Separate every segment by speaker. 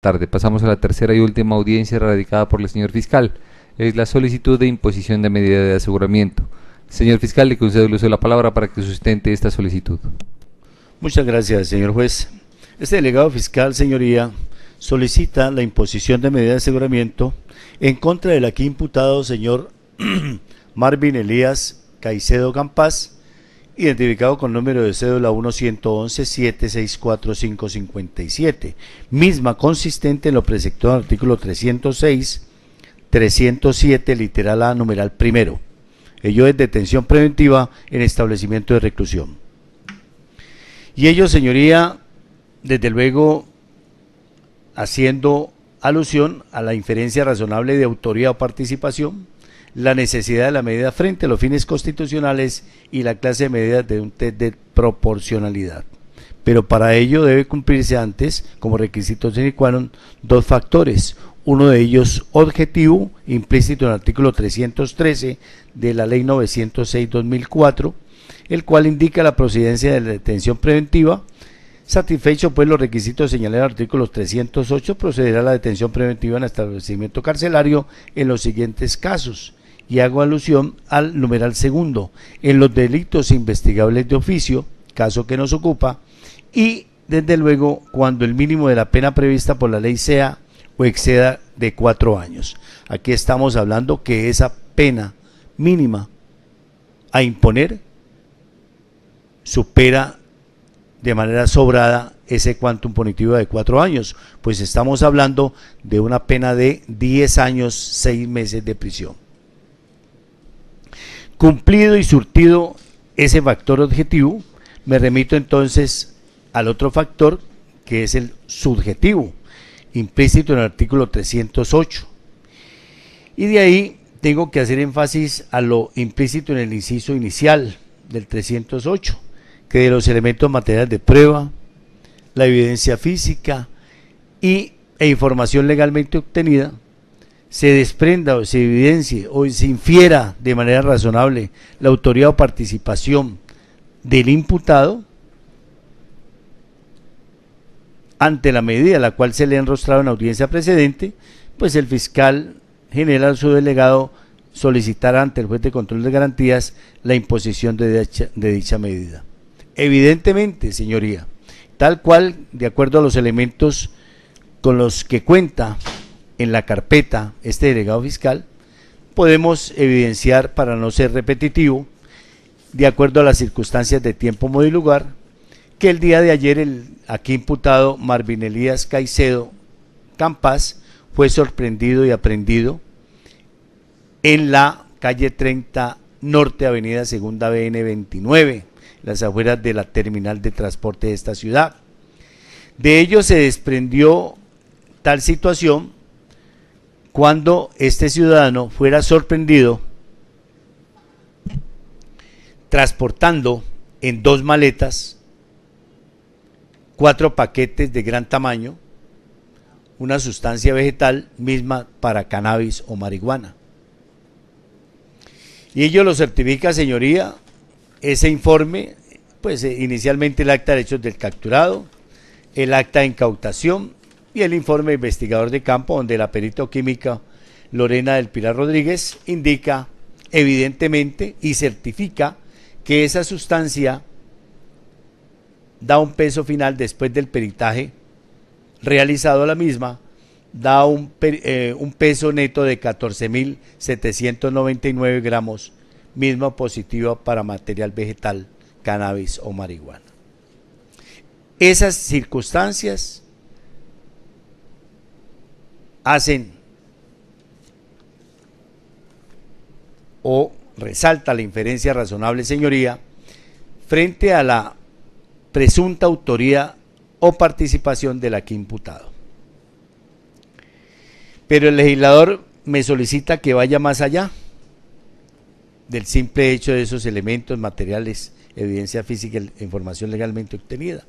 Speaker 1: Tarde. Pasamos a la tercera y última audiencia radicada por el señor fiscal. Es la solicitud de imposición de medida de aseguramiento. Señor fiscal, le concedo el uso de la palabra para que sustente esta solicitud.
Speaker 2: Muchas gracias, señor juez. Este delegado fiscal, señoría, solicita la imposición de medida de aseguramiento en contra del aquí imputado señor Marvin Elías Caicedo Campas, identificado con número de cédula 1-111-764-557, misma consistente en lo preceptuado en el artículo 306, 307, literal A, numeral primero. Ello es detención preventiva en establecimiento de reclusión. Y ello, señoría, desde luego, haciendo alusión a la inferencia razonable de autoría o participación, la necesidad de la medida frente a los fines constitucionales y la clase de medidas de un test de proporcionalidad. Pero para ello debe cumplirse antes, como requisito sine qua non, dos factores. Uno de ellos objetivo, implícito en el artículo 313 de la Ley 906/2004, el cual indica la procedencia de la detención preventiva. Satisfecho pues los requisitos señalados en el artículo 308, procederá a la detención preventiva en establecimiento carcelario en los siguientes casos. Y hago alusión al numeral segundo, en los delitos investigables de oficio, caso que nos ocupa, y desde luego cuando el mínimo de la pena prevista por la ley sea o exceda de 4 años. Aquí estamos hablando que esa pena mínima a imponer supera de manera sobrada ese quantum punitivo de 4 años, pues estamos hablando de una pena de 10 años, 6 meses de prisión. Cumplido y surtido ese factor objetivo, me remito entonces al otro factor que es el subjetivo, implícito en el artículo 308. Y de ahí tengo que hacer énfasis a lo implícito en el inciso inicial del 308, que de los elementos materiales de prueba, la evidencia física e información legalmente obtenida, se desprenda o se evidencie o se infiera de manera razonable la autoría o participación del imputado ante la medida a la cual se le ha enrostrado en audiencia precedente, pues el fiscal general, su delegado, solicitará ante el juez de control de garantías la imposición de dicha medida. Evidentemente, señoría, tal cual, de acuerdo a los elementos con los que cuenta en la carpeta este delegado fiscal, podemos evidenciar, para no ser repetitivo, de acuerdo a las circunstancias de tiempo, modo y lugar, que el día de ayer el aquí imputado Marvin Elías Caicedo Campas fue sorprendido y aprehendido en la calle 30 Norte, avenida Segunda BN 29, las afueras de la terminal de transporte de esta ciudad. De ello se desprendió tal situación cuando este ciudadano fuera sorprendido transportando en 2 maletas 4 paquetes de gran tamaño, una sustancia vegetal misma para cannabis o marihuana. Y ello lo certifica, señoría, ese informe, pues inicialmente el acta de hechos del capturado, el acta de incautación y el informe investigador de campo, donde la perito química Lorena del Pilar Rodríguez indica evidentemente y certifica que esa sustancia da un peso final después del peritaje realizado a la misma, da un peso neto de 14.799 gramos, misma positiva para material vegetal, cannabis o marihuana. Esas circunstancias hacen o resalta la inferencia razonable, señoría, frente a la presunta autoría o participación del aquí imputado. Pero el legislador me solicita que vaya más allá del simple hecho de esos elementos materiales, evidencia física e información legalmente obtenida.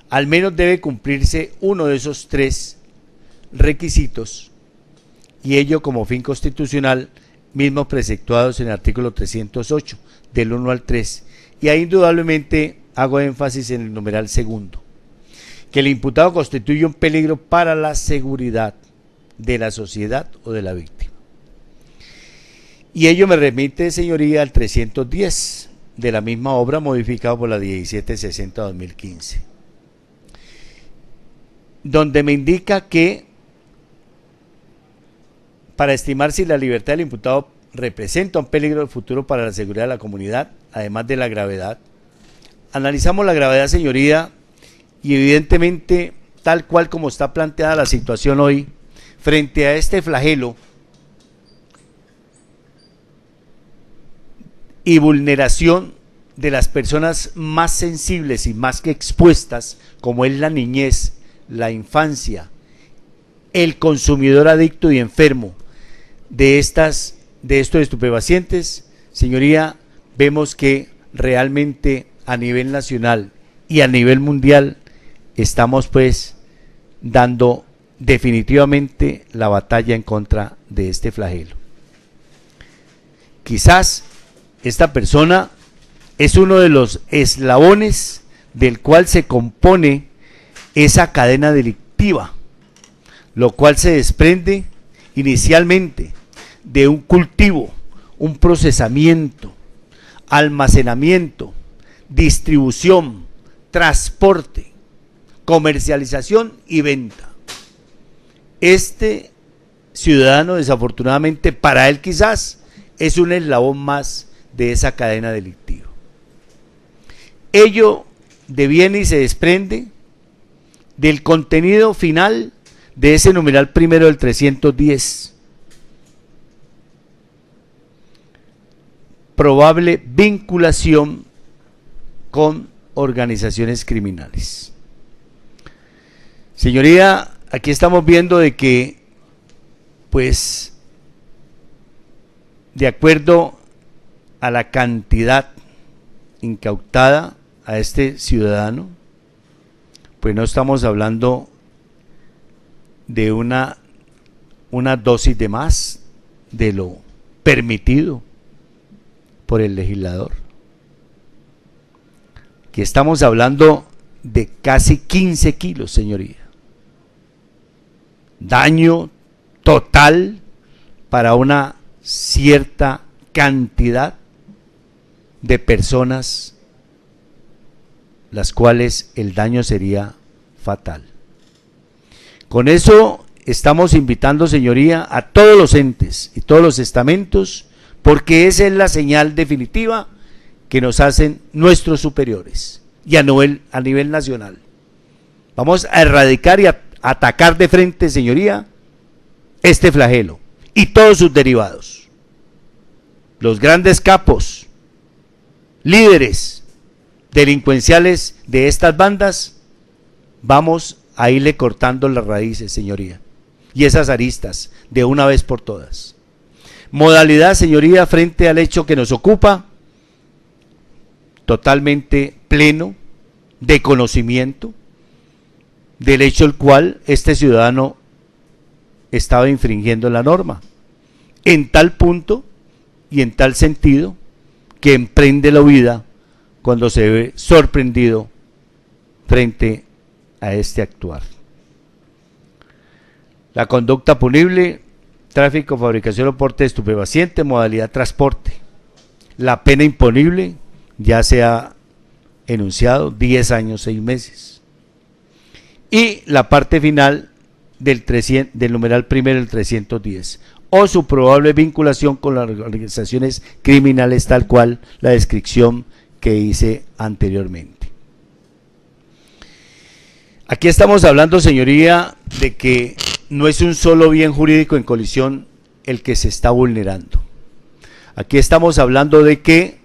Speaker 2: Al menos debe cumplirse uno de esos 3 requisitos, y ello como fin constitucional, mismos preceptuados en el artículo 308, del 1 al 3, y ahí indudablemente hago énfasis en el numeral segundo. que el imputado constituye un peligro para la seguridad de la sociedad o de la víctima. Y ello me remite, señoría, al 310 de la misma obra, modificado por la 1760-2015, donde me indica que para estimar si la libertad del imputado representa un peligro futuro para la seguridad de la comunidad, además de la gravedad, analizamos la gravedad, señoría, y evidentemente, tal cual como está planteada la situación hoy, frente a este flagelo y vulneración de las personas más sensibles y más que expuestas, como es la niñez, la infancia, el consumidor adicto y enfermo de estos estupefacientes, señoría, vemos que realmente a nivel nacional y a nivel mundial estamos pues dando definitivamente la batalla en contra de este flagelo. Quizás esta persona es uno de los eslabones del cual se compone esa cadena delictiva, lo cual se desprende inicialmente de un cultivo, un procesamiento, almacenamiento, distribución, transporte, comercialización y venta. Este ciudadano, desafortunadamente, para él quizás es un eslabón más de esa cadena delictiva. Ello deviene y se desprende del contenido final de ese numeral primero del 310. Probable vinculación con organizaciones criminales. Señoría, aquí estamos viendo de que, pues, de acuerdo a la cantidad incautada a este ciudadano, pues no estamos hablando de una dosis de más de lo permitido por el legislador. Aquí estamos hablando de casi 15 kilos, señoría. Daño total para una cierta cantidad de personas, las cuales el daño sería fatal. Con eso estamos invitando, señoría, a todos los entes y todos los estamentos, porque esa es la señal definitiva que nos hacen nuestros superiores y a nivel nacional. Vamos a erradicar y a atacar de frente, señoría, este flagelo y todos sus derivados. Los grandes capos, líderes delincuenciales de estas bandas, vamos a irle cortando las raíces, señoría, y esas aristas de una vez por todas. Modalidad, señoría, frente al hecho que nos ocupa, totalmente pleno de conocimiento del hecho el cual este ciudadano estaba infringiendo la norma, en tal punto y en tal sentido que emprende la huida cuando se ve sorprendido frente a este actuar. La conducta punible: tráfico, fabricación o porte de estupefaciente, modalidad transporte. La pena imponible ya se ha enunciado, 10 años, 6 meses. Y la parte final del numeral primero del 310, o su probable vinculación con las organizaciones criminales, tal cual la descripción que hice anteriormente. Aquí estamos hablando, señoría, de que no es un solo bien jurídico en colisión el que se está vulnerando. Aquí estamos hablando de que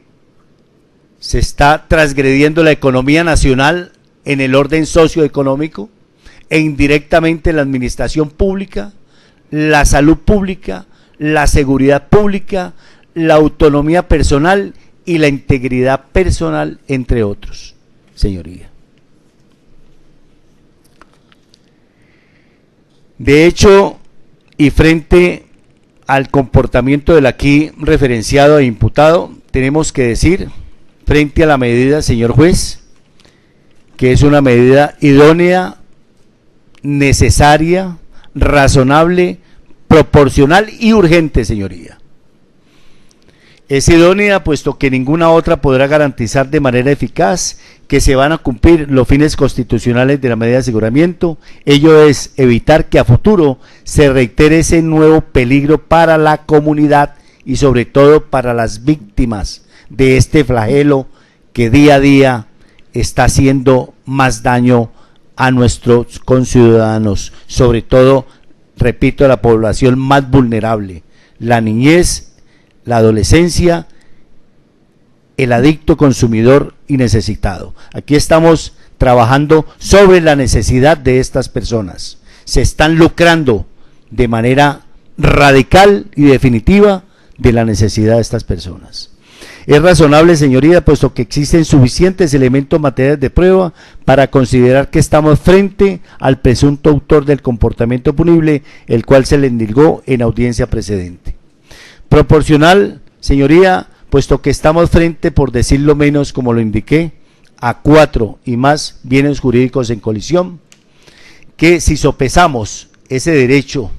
Speaker 2: se está transgrediendo la economía nacional en el orden socioeconómico e indirectamente la administración pública, la salud pública, la seguridad pública, la autonomía personal y la integridad personal, entre otros, señoría. De hecho, y frente al comportamiento del aquí referenciado e imputado, tenemos que decir, frente a la medida, señor juez, que es una medida idónea, necesaria, razonable, proporcional y urgente, señoría. Es idónea puesto que ninguna otra podrá garantizar de manera eficaz que se van a cumplir los fines constitucionales de la medida de aseguramiento. Ello es evitar que a futuro se reitere ese nuevo peligro para la comunidad y sobre todo para las víctimas de este flagelo que día a día está haciendo más daño a nuestros conciudadanos, sobre todo, repito, a la población más vulnerable, la niñez, la adolescencia, el adicto consumidor y necesitado. Aquí estamos trabajando sobre la necesidad de estas personas. Se están lucrando de manera radical y definitiva de la necesidad de estas personas. Es razonable, señoría, puesto que existen suficientes elementos materiales de prueba para considerar que estamos frente al presunto autor del comportamiento punible, el cual se le indilgó en audiencia precedente. Proporcional, señoría, puesto que estamos frente, por decirlo menos, como lo indiqué, a 4 y más bienes jurídicos en colisión, que si sopesamos ese derecho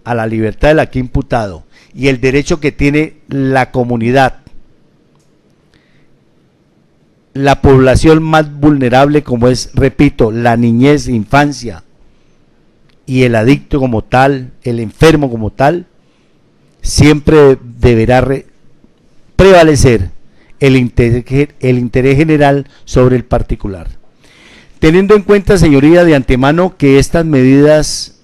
Speaker 2: a la libertad del aquí imputado y el derecho que tiene la comunidad, la población más vulnerable como es, repito, la niñez, infancia y el adicto como tal, el enfermo como tal, siempre deberá prevalecer el interés general sobre el particular. Teniendo en cuenta, señoría, de antemano que estas medidas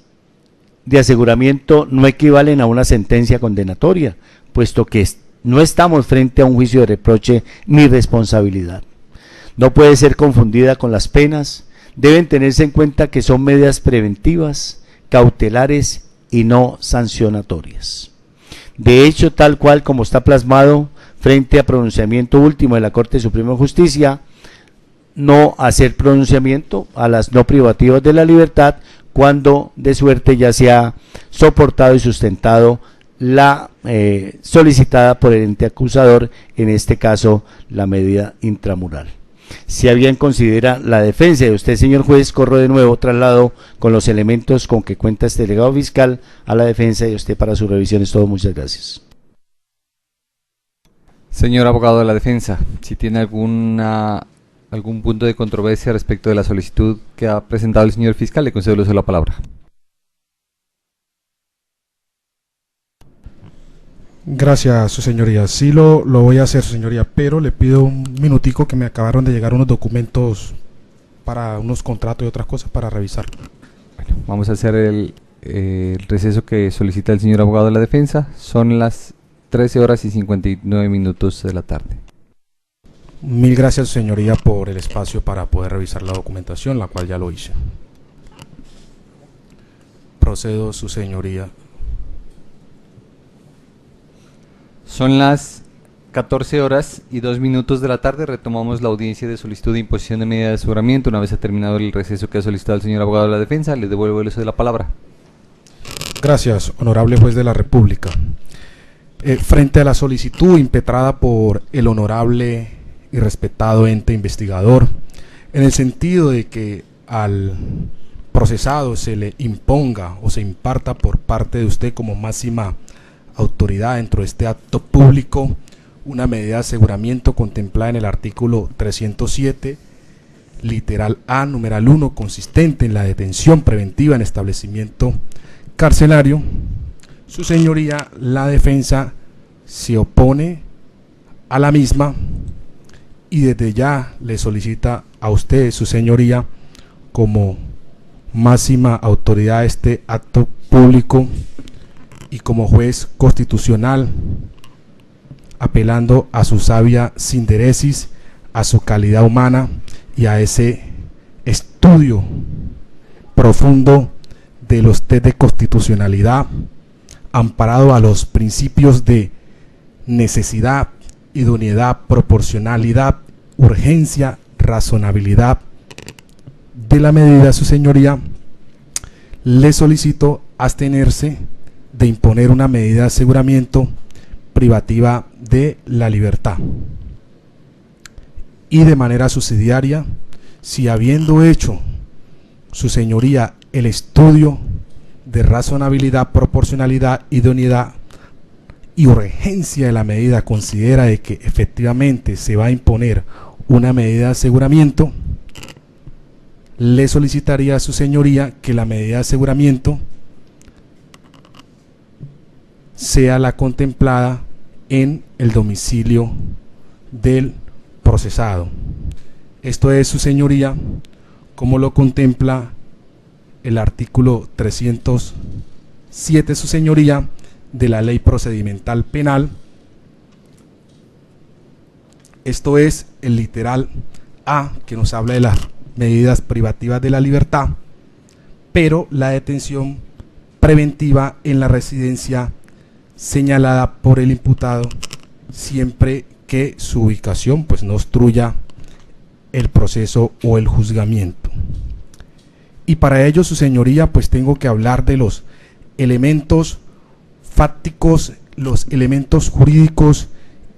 Speaker 2: de aseguramiento no equivalen a una sentencia condenatoria, puesto que no estamos frente a un juicio de reproche ni responsabilidad. No puede ser confundida con las penas, deben tenerse en cuenta que son medidas preventivas, cautelares y no sancionatorias. De hecho, tal cual como está plasmado frente a pronunciamiento último de la Corte Suprema de Justicia, no hacer pronunciamiento a las no privativas de la libertad cuando de suerte ya se ha soportado y sustentado la solicitada por el ente acusador, en este caso la medida intramural. Si a bien considera la defensa de usted, señor juez, corro de nuevo traslado con los elementos con que cuenta este delegado fiscal a la defensa de usted para su revisión. Es todo, muchas gracias.
Speaker 1: Señor abogado de la defensa, si tiene algún punto de controversia respecto de la solicitud que ha presentado el señor fiscal, le concedo el uso de la palabra.
Speaker 3: Gracias, su señoría. Sí lo voy a hacer, su señoría, pero le pido un minutico que me acabaron de llegar unos documentos para unos contratos y otras cosas para revisar.
Speaker 1: Bueno, vamos a hacer el receso que solicita el señor abogado de la defensa. Son las 13:59 de la tarde.
Speaker 3: Mil gracias, su señoría, por el espacio para poder revisar la documentación, la cual ya lo hice. Procedo, su señoría.
Speaker 1: Son las 14:02 de la tarde. Retomamos la audiencia de solicitud de imposición de medida de aseguramiento. Una vez ha terminado el receso que ha solicitado el señor abogado de la defensa, le devuelvo el uso de la palabra.
Speaker 3: Gracias, honorable juez de la República. Frente a la solicitud impetrada por el honorable y respetado ente investigador, en el sentido de que al procesado se le imponga o se imparta por parte de usted como máxima autoridad dentro de este acto público una medida de aseguramiento contemplada en el artículo 307, literal A, numeral 1, consistente en la detención preventiva en establecimiento carcelario, su señoría, la defensa se opone a la misma y desde ya le solicita a usted, su señoría, como máxima autoridad de este acto público y como juez constitucional, apelando a su sabia sinderesis, a su calidad humana y a ese estudio profundo de los test de constitucionalidad, amparado a los principios de necesidad, idoneidad, proporcionalidad, urgencia, razonabilidad de la medida, su señoría, le solicito abstenerse de imponer una medida de aseguramiento privativa de la libertad y de manera subsidiaria si habiendo hecho su señoría el estudio de razonabilidad, proporcionalidad, idoneidad y urgencia de la medida, considera de que efectivamente se va a imponer una medida de aseguramiento, le solicitaría a su señoría que la medida de aseguramiento sea la contemplada en el domicilio del procesado. Esto es, su señoría, como lo contempla el artículo 307, su señoría, de la Ley Procedimental Penal. Esto es el literal A, que nos habla de las medidas privativas de la libertad, pero la detención preventiva en la residencia señalada por el imputado, siempre que su ubicación pues no obstruya el proceso o el juzgamiento. Y para ello, su señoría, pues tengo que hablar de los elementos fácticos, los elementos jurídicos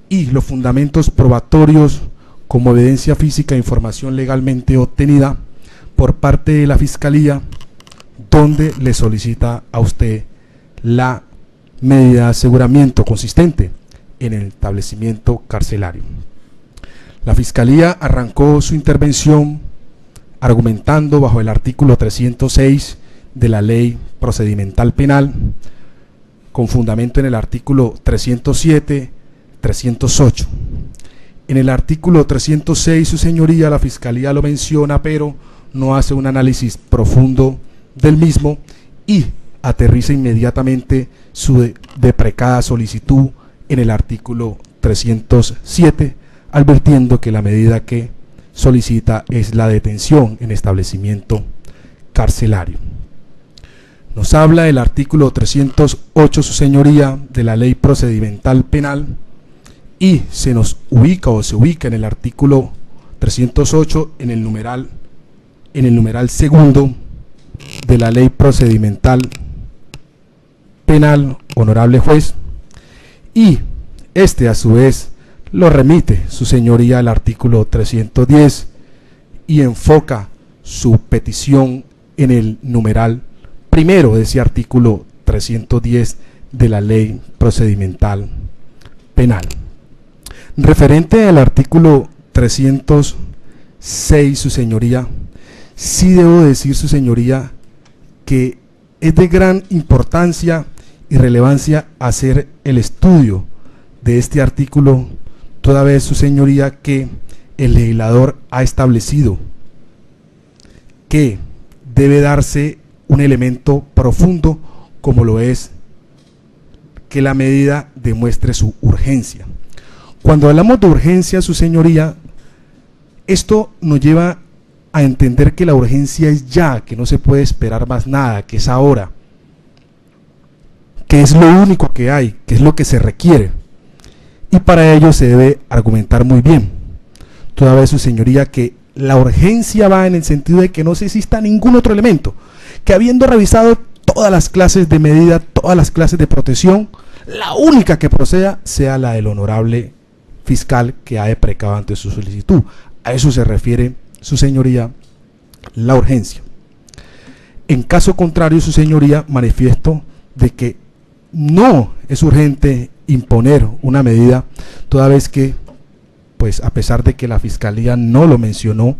Speaker 3: y los fundamentos probatorios como evidencia física e información legalmente obtenida por parte de la Fiscalía, donde le solicita a usted la medida de aseguramiento consistente en el establecimiento carcelario. La Fiscalía arrancó su intervención argumentando bajo el artículo 306 de la Ley Procedimental Penal, con fundamento en el artículo 307, 308. En el artículo 306, su señoría, la Fiscalía lo menciona, pero no hace un análisis profundo del mismo y aterriza inmediatamente su deprecada solicitud en el artículo 307, advirtiendo que la medida que solicita es la detención en establecimiento carcelario. Nos habla el artículo 308, su señoría, de la Ley Procedimental Penal, y se nos ubica o se ubica en el artículo 308 en el numeral segundo de la Ley Procedimental Penal, honorable juez, y este a su vez lo remite su señoría al artículo 310 y enfoca su petición en el numeral primero de ese artículo 310 de la Ley Procedimental Penal. Referente al artículo 306, su señoría, sí debo decir, su señoría, que es de gran importancia y relevancia hacer el estudio de este artículo, toda vez, su señoría, que el legislador ha establecido que debe darse un elemento profundo como lo es que la medida demuestre su urgencia. Cuando hablamos de urgencia, su señoría, esto nos lleva a entender que la urgencia es ya, que no se puede esperar más nada, que es ahora, que es lo único que hay, que es lo que se requiere. Y para ello se debe argumentar muy bien, toda vez, su señoría, que la urgencia va en el sentido de que no se exista ningún otro elemento, que habiendo revisado todas las clases de medida, todas las clases de protección, la única que proceda sea la del honorable fiscal que ha deprecado ante su solicitud. A eso se refiere, su señoría, la urgencia. En caso contrario, su señoría, manifiesto de que no es urgente imponer una medida, toda vez que, pues a pesar de que la Fiscalía no lo mencionó,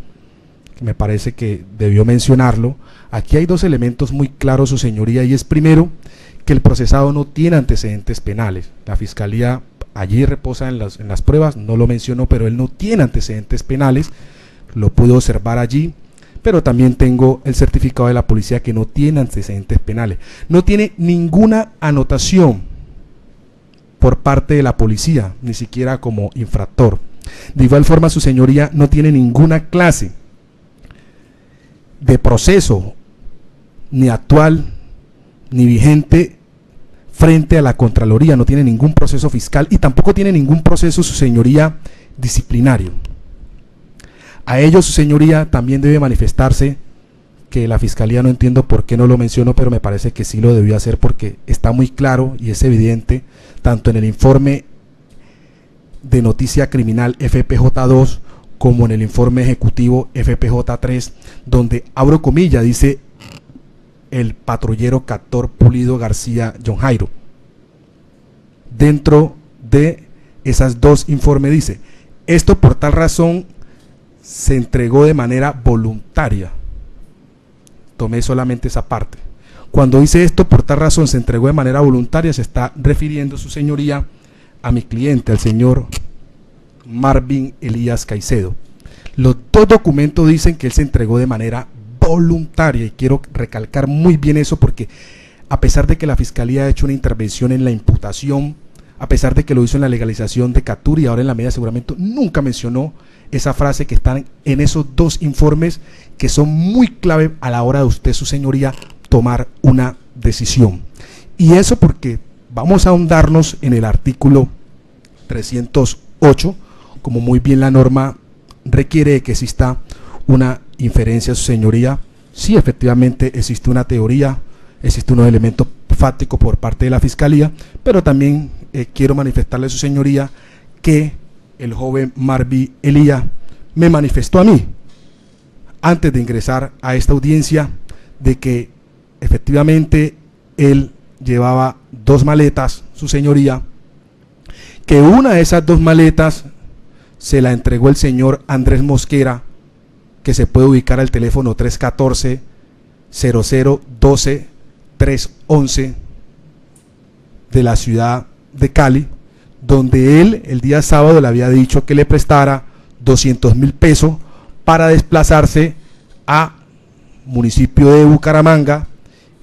Speaker 3: me parece que debió mencionarlo, aquí hay dos elementos muy claros, su señoría, y es primero, que el procesado no tiene antecedentes penales. La Fiscalía allí reposa en las pruebas, no lo mencionó, pero él no tiene antecedentes penales, lo pude observar allí, pero también tengo el certificado de la policía que no tiene antecedentes penales, no tiene ninguna anotación por parte de la policía, ni siquiera como infractor. De igual forma, su señoría, no tiene ninguna clase de proceso, ni actual, ni vigente, frente a la Contraloría, no tiene ningún proceso fiscal y tampoco tiene ningún proceso, su señoría, disciplinario. A ello, su señoría, también debe manifestarse que la Fiscalía, no entiendo por qué no lo mencionó, pero me parece que sí lo debió hacer porque está muy claro y es evidente, tanto en el informe de noticia criminal FPJ2 como en el informe ejecutivo FPJ3, donde, abro comillas, dice el patrullero Castor Pulido García John Jairo. Dentro de esas dos informes dice, esto por tal razón se entregó de manera voluntaria. Tomé solamente esa parte. Cuando dice esto por tal razón se entregó de manera voluntaria, se está refiriendo, su señoría, a mi cliente, al señor Marvin Elías Caicedo. Los dos documentos dicen que él se entregó de manera voluntaria, y quiero recalcar muy bien eso, porque a pesar de que la Fiscalía ha hecho una intervención en la imputación, a pesar de que lo hizo en la legalización de captura y ahora en la medida de aseguramiento, nunca mencionó esa frase que está en esos dos informes, que son muy clave a la hora de usted, su señoría, tomar una decisión. Y eso porque vamos a ahondarnos en el artículo 308, como muy bien la norma requiere que exista una inferencia, su señoría. Sí, efectivamente existe una teoría, existe unos elementos fácticos por parte de la Fiscalía, pero también quiero manifestarle a su señoría que el joven Marvin Elías me manifestó a mí, antes de ingresar a esta audiencia, de que efectivamente él llevaba dos maletas, su señoría, que una de esas dos maletas se la entregó el señor Andrés Mosquera, que se puede ubicar al teléfono 314-0012-311 de la ciudad de Cali, donde él el día sábado le había dicho que le prestara 200.000 pesos para desplazarse a municipio de Bucaramanga.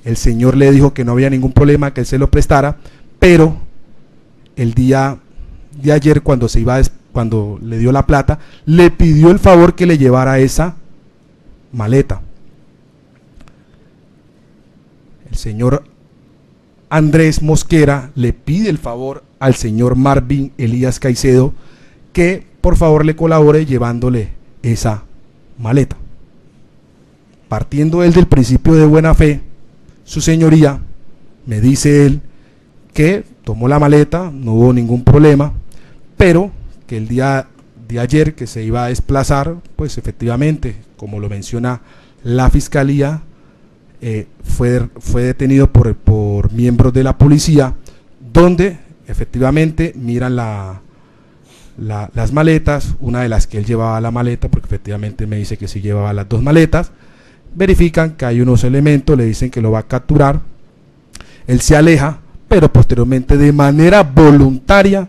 Speaker 3: El señor le dijo que no había ningún problema, que él se lo prestara, pero el día de ayer, cuando le dio la plata, le pidió el favor que le llevara esa maleta. El señor Andrés Mosquera le pide el favor al señor Marvin Elías Caicedo que por favor le colabore llevándole esa maleta. Partiendo él del principio de buena fe, su señoría, me dice él que tomó la maleta, no hubo ningún problema, pero que el día de ayer que se iba a desplazar, pues efectivamente, como lo menciona la Fiscalía, fue detenido por miembros de la policía, donde efectivamente miran las maletas, una de las que él llevaba la maleta, porque efectivamente me dice que sí llevaba las dos maletas, verifican que hay unos elementos, le dicen que lo va a capturar, él se aleja, pero posteriormente de manera voluntaria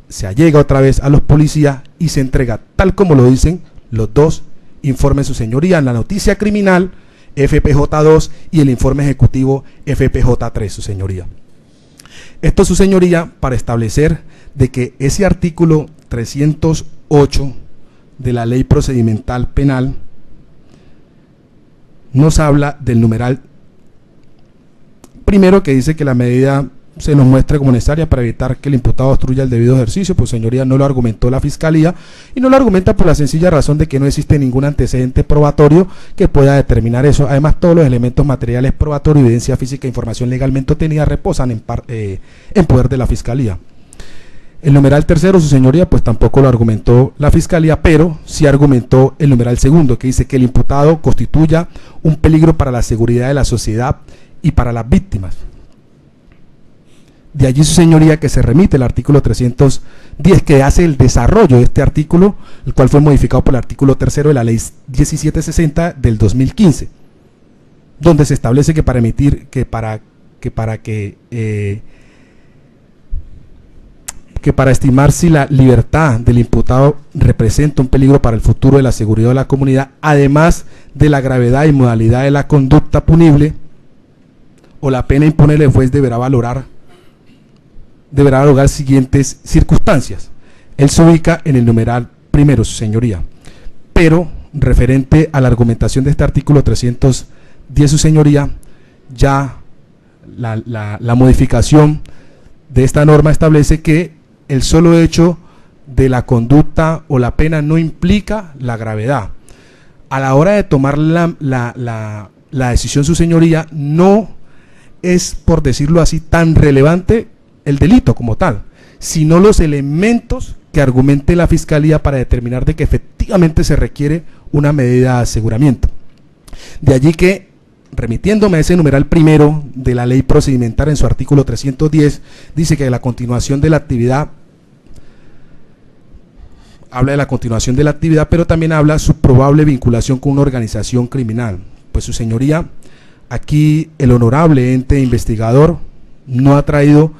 Speaker 3: se allega otra vez a los policías y se entrega, tal como lo dicen los dos informes, su señoría, en la noticia criminal FPJ2 y el informe ejecutivo FPJ3, su señoría. Esto, su señoría, para establecer de que ese artículo 308 de la Ley Procedimental Penal nos habla del numeral primero, que dice que la medida se nos muestre como necesaria para evitar que el imputado obstruya el debido ejercicio. Pues señoría, no lo argumentó la Fiscalía, y no lo argumenta por la sencilla razón de que no existe ningún antecedente probatorio que pueda determinar eso. Además, todos los elementos materiales probatorios, evidencia física e información legalmente obtenida reposan en poder de la Fiscalía. El numeral tercero, su señoría, pues tampoco lo argumentó la Fiscalía, pero sí argumentó el numeral segundo, que dice que el imputado constituya un peligro para la seguridad de la sociedad y para las víctimas. De allí, su señoría, que se remite el artículo 310, que hace el desarrollo de este artículo, el cual fue modificado por el artículo tercero de la ley 1760 del 2015, donde se establece que para emitir, que para estimar si la libertad del imputado representa un peligro para el futuro de la seguridad de la comunidad, además de la gravedad y modalidad de la conducta punible o la pena imponida, el juez deberá valorar siguientes circunstancias. Él se ubica en el numeral primero, su señoría, pero referente a la argumentación de este artículo 310, su señoría, ya la modificación de esta norma establece que el solo hecho de la conducta o la pena no implica la gravedad. A la hora de tomar la decisión, su señoría, no es, por decirlo así, tan relevante el delito como tal, sino los elementos que argumente la Fiscalía para determinar de que efectivamente se requiere una medida de aseguramiento. De allí que, remitiéndome a ese numeral primero de la ley procedimental en su artículo 310, dice que la continuación de la actividad, habla de la continuación de la actividad, pero también habla su probable vinculación con una organización criminal. Pues su señoría, aquí el honorable ente investigador no ha traído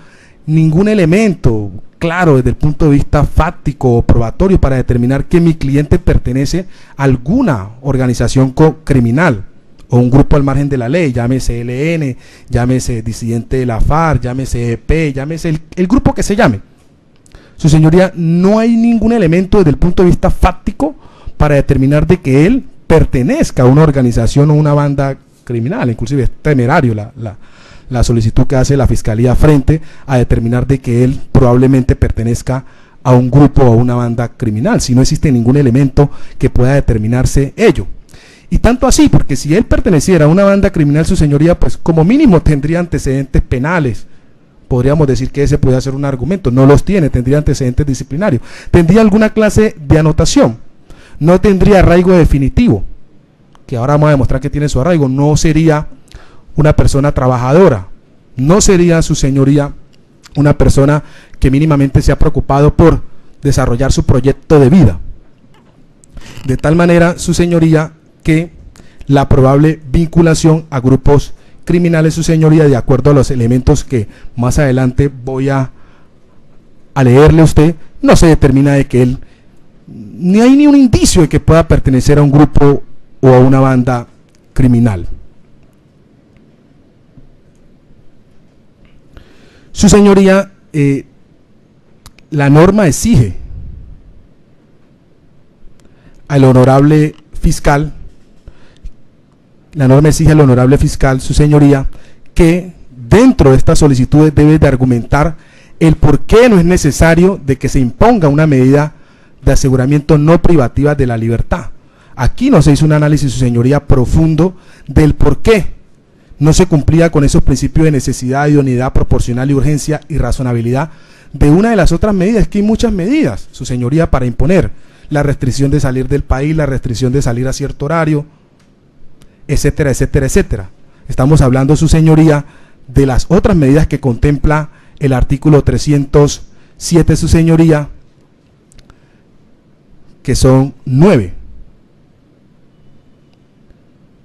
Speaker 3: ningún elemento claro desde el punto de vista fáctico o probatorio para determinar que mi cliente pertenece a alguna organización criminal o un grupo al margen de la ley, llámese ELN, llámese disidente de la FARC, llámese EP, llámese el grupo que se llame. Su señoría, no hay ningún elemento desde el punto de vista fáctico para determinar de que él pertenezca a una organización o una banda criminal. Inclusive es temerario la solicitud que hace la Fiscalía frente a determinar de que él probablemente pertenezca a un grupo o a una banda criminal, si no existe ningún elemento que pueda determinarse ello. Y tanto así, porque si él perteneciera a una banda criminal, su señoría, pues como mínimo tendría antecedentes penales. Podríamos decir que ese puede ser un argumento. No los tiene, tendría antecedentes disciplinarios. Tendría alguna clase de anotación. No tendría arraigo definitivo, que ahora vamos a demostrar que tiene su arraigo. No sería una persona trabajadora. No sería, su señoría, una persona que mínimamente se ha preocupado por desarrollar su proyecto de vida. De tal manera, su señoría, que la probable vinculación a grupos criminales, su señoría, de acuerdo a los elementos que más adelante voy a leerle a usted, no se determina de que él, ni hay ni un indicio de que pueda pertenecer a un grupo o a una banda criminal. Su señoría, la norma exige al honorable fiscal, su señoría, que dentro de estas solicitudes debe de argumentar el por qué no es necesario de que se imponga una medida de aseguramiento no privativa de la libertad. Aquí no se hizo un análisis, su señoría, profundo del por qué no se cumplía con esos principios de necesidad, idoneidad, proporcional y urgencia y razonabilidad de una de las otras medidas, que hay muchas medidas, su señoría, para imponer la restricción de salir del país, la restricción de salir a cierto horario, etcétera, etcétera, etcétera. Estamos hablando, su señoría, de las otras medidas que contempla el artículo 307, su señoría, que son 9.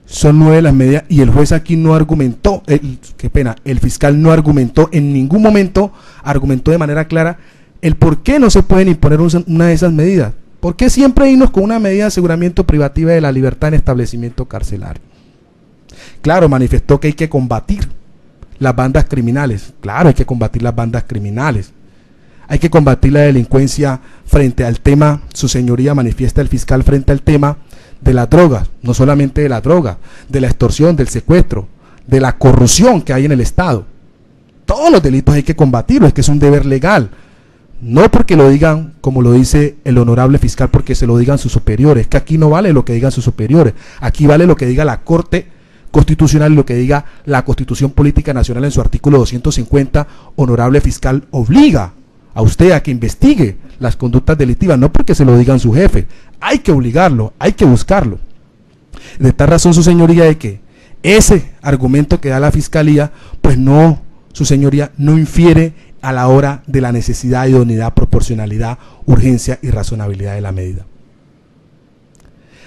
Speaker 3: Son 9 las medidas, y el juez aquí no argumentó, el fiscal no argumentó en ningún momento, argumentó de manera clara el por qué no se pueden imponer una de esas medidas. ¿Por qué siempre irnos con una medida de aseguramiento privativa de la libertad en establecimiento carcelario? Claro, manifestó que hay que combatir las bandas criminales. Claro, hay que combatir las bandas criminales. Hay que combatir la delincuencia frente al tema, su señoría, manifiesta el fiscal, frente al tema de las drogas, no solamente de la droga, de la extorsión, del secuestro, de la corrupción que hay en el Estado. Todos los delitos hay que combatirlos, es que es un deber legal. No porque lo digan, como lo dice el honorable fiscal, porque se lo digan sus superiores, que aquí no vale lo que digan sus superiores, aquí vale lo que diga la Corte Constitucional y lo que diga la Constitución Política Nacional en su artículo 250. Honorable fiscal, obliga a usted a que investigue las conductas delictivas, no porque se lo digan su jefe, hay que obligarlo, hay que buscarlo. De tal razón, su señoría, de que ese argumento que da la Fiscalía, pues no, su señoría, no infiere a la hora de la necesidad, idoneidad, proporcionalidad, urgencia y razonabilidad de la medida.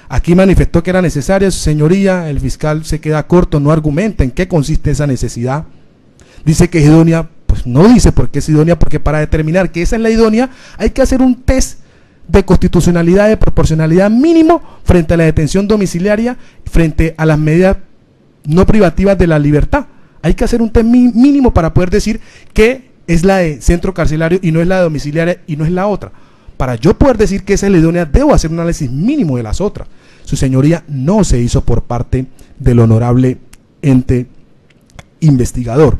Speaker 3: Aquí manifestó que era necesaria, su señoría, el fiscal se queda corto, no argumenta en qué consiste esa necesidad. Dice que es idónea, pues no dice por qué es idónea, porque para determinar que esa es la idónea hay que hacer un test de constitucionalidad, de proporcionalidad mínimo frente a la detención domiciliaria, frente a las medidas no privativas de la libertad. Hay que hacer un test mínimo para poder decir que es la de centro carcelario y no es la de domiciliaria y no es la otra. Para yo poder decir que esa es la idónea, debo hacer un análisis mínimo de las otras. Su señoría, no se hizo por parte del honorable ente investigador.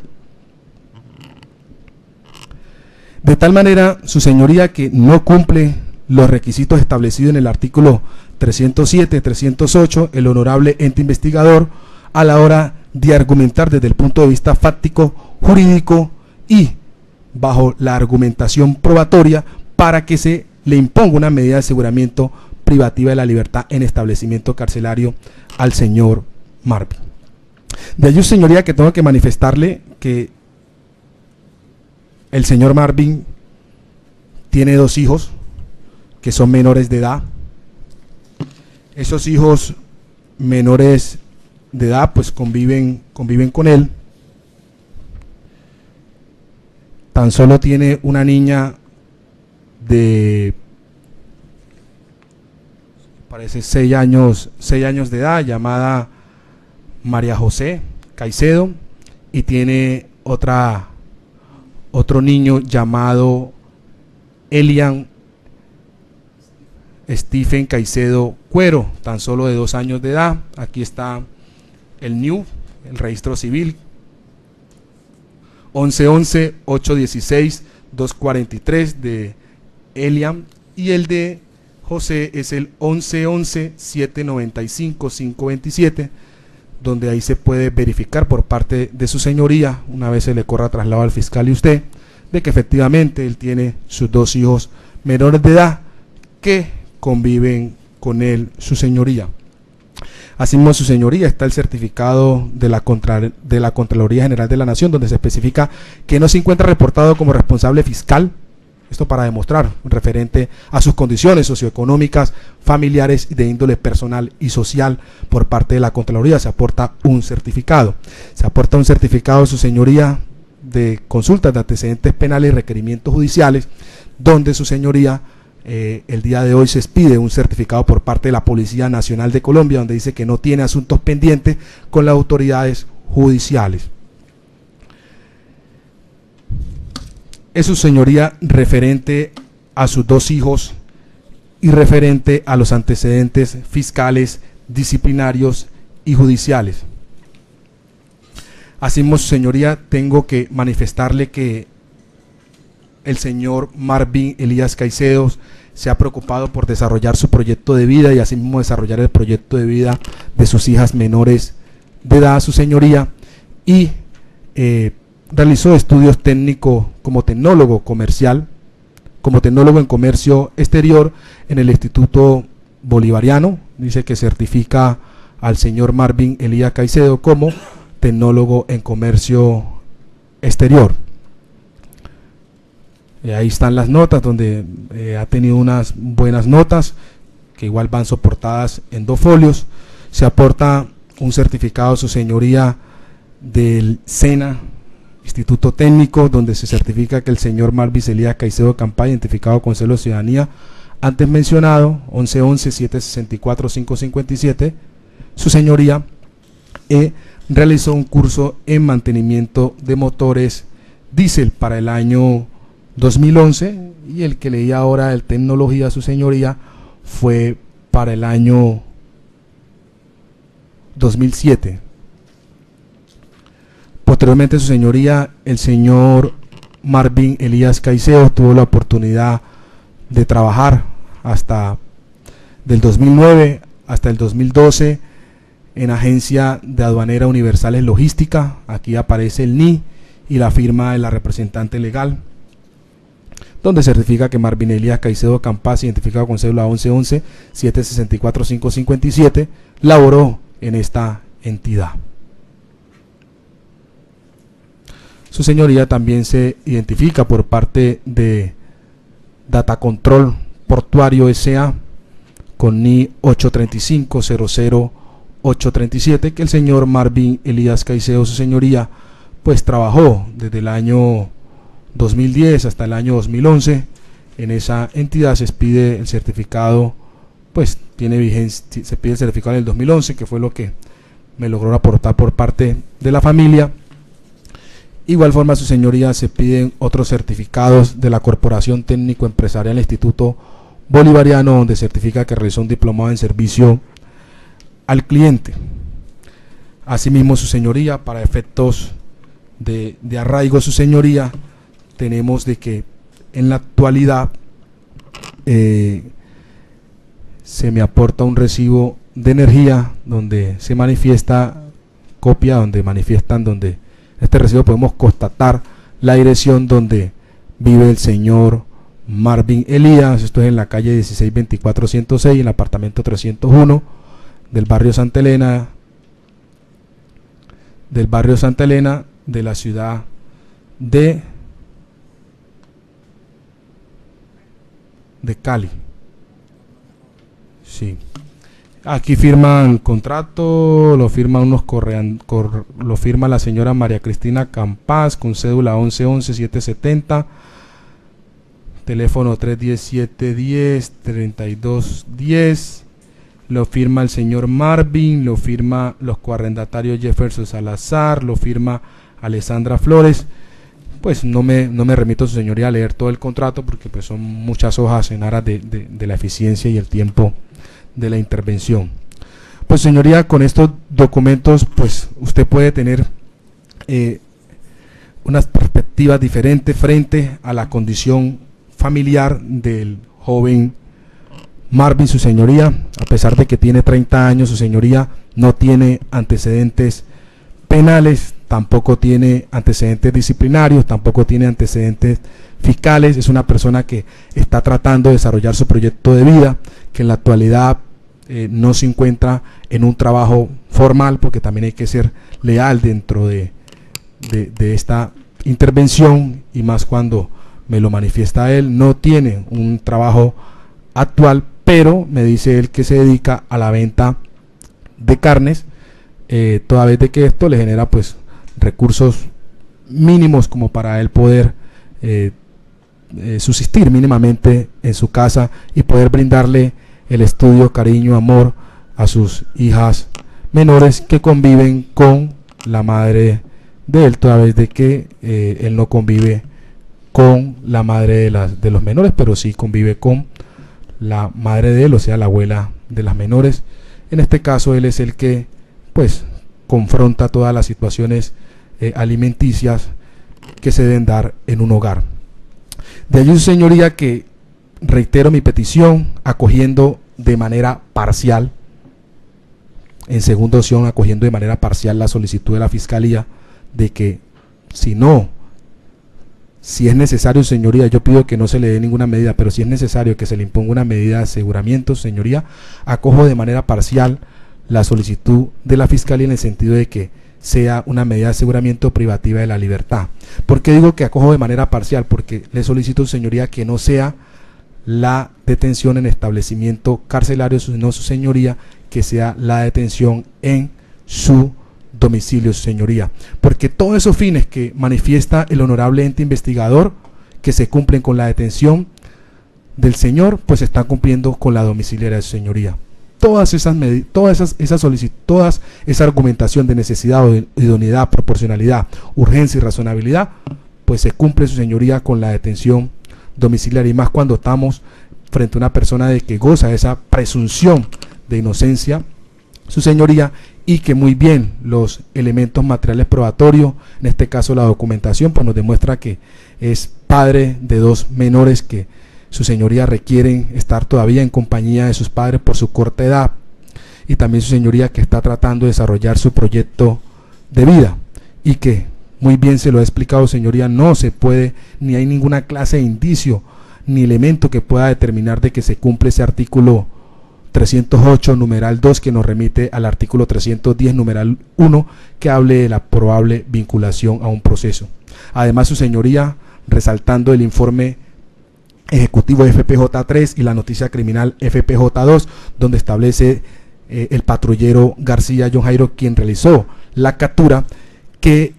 Speaker 3: De tal manera, su señoría, que no cumple los requisitos establecidos en el artículo 307, 308, el honorable ente investigador, a la hora de argumentar desde el punto de vista fáctico, jurídico y bajo la argumentación probatoria, para que se le imponga una medida de aseguramiento privativa de la libertad en establecimiento carcelario al señor Marvin. De allí, señoría, que tengo que manifestarle que el señor Marvin tiene 2 hijos que son menores de edad. Esos hijos menores de edad pues conviven con él. Tan solo tiene una niña de, parece 6 años de edad, llamada María José Caicedo, y tiene otro niño llamado Elian Stephen Caicedo Cuero, tan solo de 2 años de edad. Aquí está el NIU, el registro civil, 1111-816-243 de Elian, y el de José es el 1111-795-527, donde ahí se puede verificar por parte de su señoría, una vez se le corra traslado al fiscal y usted, de que efectivamente él tiene sus 2 hijos menores de edad que conviven con él, su señoría. Asimismo, su señoría, está el certificado de la Contraloría General de la Nación, donde se especifica que no se encuentra reportado como responsable fiscal, esto para demostrar, referente a sus condiciones socioeconómicas, familiares y de índole personal y social por parte de la Contraloría. Se aporta un certificado. Se aporta un certificado, su señoría, de consultas de antecedentes penales y requerimientos judiciales, donde su señoría el día de hoy se expide un certificado por parte de la Policía Nacional de Colombia, donde dice que no tiene asuntos pendientes con las autoridades judiciales. Es su señoría referente a sus 2 hijos y referente a los antecedentes fiscales, disciplinarios y judiciales. Asimismo, su señoría, tengo que manifestarle que el señor Marvin Elías Caicedo se ha preocupado por desarrollar su proyecto de vida y asimismo desarrollar el proyecto de vida de sus hijas menores de edad, su señoría, y realizó estudios técnicos como tecnólogo comercial, como tecnólogo en comercio exterior en el Instituto Bolivariano. Dice que certifica al señor Marvin Elías Caicedo como tecnólogo en comercio exterior. Ahí están las notas, donde ha tenido unas buenas notas que igual van soportadas en 2 folios. Se aporta un certificado, su señoría, del SENA, Instituto Técnico, donde se certifica que el señor Marvin Elías Caicedo Campá, identificado con celo de ciudadanía antes mencionado, 1111-764-557, su señoría realizó un curso en mantenimiento de motores diésel para el año 2011, y el que leí ahora, el tecnología, su señoría, fue para el año 2007. Posteriormente, su señoría, el señor Marvin Elías Caicedo tuvo la oportunidad de trabajar hasta del 2009 hasta el 2012 en Agencia de Aduanera Universales Logística. Aquí aparece el NI y la firma de la representante legal, donde certifica que Marvin Elías Caicedo Campás, identificado con cédula 1111-764-557, laboró en esta entidad. Su señoría también se identifica por parte de Data Control Portuario S.A. con NI 835-00-837, que el señor Marvin Elías Caicedo, su señoría, pues trabajó desde el año 2010 hasta el año 2011 en esa entidad. Se pide el certificado, pues tiene vigencia, se pide el certificado en el 2011, que fue lo que me logró aportar por parte de la familia. Igual forma, su señoría, se piden otros certificados de la Corporación Técnico Empresarial Instituto Bolivariano, donde certifica que realizó un diplomado en servicio al cliente. Asimismo, su señoría, para efectos de arraigo, su señoría, tenemos de que en la actualidad se me aporta un recibo de energía donde se manifiesta copia, donde manifiestan, donde este recibo podemos constatar la dirección donde vive el señor Marvin Elías. Esto es en la calle 1624-106, en el apartamento 301 del barrio Santa Elena, de la ciudad de Cali. Sí. Aquí firman contrato, lo firma lo firma la señora María Cristina Campas con cédula 1111-770, teléfono 310-710-3210. Lo firma el señor Marvin, lo firma los coarrendatarios Jefferson Salazar, lo firma Alessandra Flores. Pues no me remito, su señoría, a leer todo el contrato porque pues son muchas hojas en aras de la eficiencia y el tiempo de la intervención. Pues señoría, con estos documentos pues usted puede tener unas perspectivas diferentes frente a la condición familiar del joven Marvin, su señoría. A pesar de que tiene 30 años, su señoría no tiene antecedentes penales, tampoco tiene antecedentes disciplinarios, tampoco tiene antecedentes fiscales. Es una persona que está tratando de desarrollar su proyecto de vida, que en la actualidad no se encuentra en un trabajo formal, porque también hay que ser leal dentro de esta intervención, y más cuando me lo manifiesta él. No tiene un trabajo actual, pero me dice él que se dedica a la venta de carnes, toda vez de que esto le genera pues recursos mínimos como para él poder subsistir mínimamente en su casa y poder brindarle el estudio, cariño, amor a sus hijas menores que conviven con la madre de él, toda vez de que él no convive con la madre de los menores, pero sí convive con la madre de él, o sea, la abuela de las menores. En este caso él es el que pues confronta todas las situaciones alimenticias que se deben dar en un hogar. De allí, su señoría, que reitero mi petición, acogiendo de manera parcial, en segunda opción, acogiendo de manera parcial la solicitud de la Fiscalía de que si es necesario, señoría, yo pido que no se le dé ninguna medida, pero si es necesario que se le imponga una medida de aseguramiento, señoría, acojo de manera parcial la solicitud de la Fiscalía en el sentido de que sea una medida de aseguramiento privativa de la libertad. ¿Por qué digo que acojo de manera parcial? Porque le solicito, señoría, que no sea la detención en establecimiento carcelario, sino, su señoría, que sea la detención en su domicilio, su señoría, porque todos esos fines que manifiesta el honorable ente investigador, que se cumplen con la detención del señor, pues se están cumpliendo con la domiciliaria de su señoría. Todas esa argumentación de necesidad o de idoneidad, proporcionalidad, urgencia y razonabilidad, pues se cumple, su señoría, con la detención domiciliaria, y más cuando estamos frente a una persona de que goza de esa presunción de inocencia, su señoría, y que muy bien los elementos materiales probatorios, en este caso la documentación, pues nos demuestra que es padre de dos menores que su señoría requieren estar todavía en compañía de sus padres por su corta edad, y también su señoría que está tratando de desarrollar su proyecto de vida, y que muy bien se lo ha explicado, señoría, no se puede, ni hay ninguna clase de indicio ni elemento que pueda determinar de que se cumple ese artículo 308, numeral 2, que nos remite al artículo 310, numeral 1, que hable de la probable vinculación a un proceso. Además, su señoría, resaltando el informe ejecutivo FPJ3 y la noticia criminal FPJ2, donde establece el patrullero García John Jairo, quien realizó la captura, que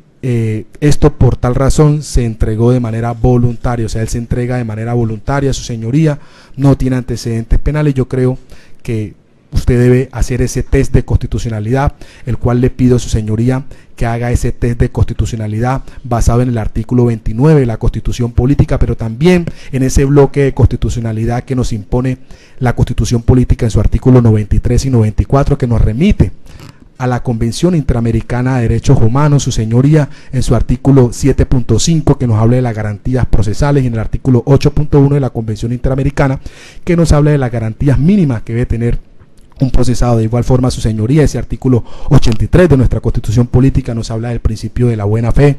Speaker 3: esto por tal razón se entregó de manera voluntaria, o sea, él se entrega de manera voluntaria, su señoría, no tiene antecedentes penales. Yo creo que usted debe hacer ese test de constitucionalidad, el cual le pido a su señoría que haga ese test de constitucionalidad basado en el artículo 29 de la Constitución Política, pero también en ese bloque de constitucionalidad que nos impone la Constitución Política en su artículo 93 y 94, que nos remite a la Convención Interamericana de Derechos Humanos, su señoría, en su artículo 7.5, que nos habla de las garantías procesales, y en el artículo 8.1 de la Convención Interamericana, que nos habla de las garantías mínimas que debe tener un procesado. De igual forma, su señoría, ese artículo 83 de nuestra Constitución Política nos habla del principio de la buena fe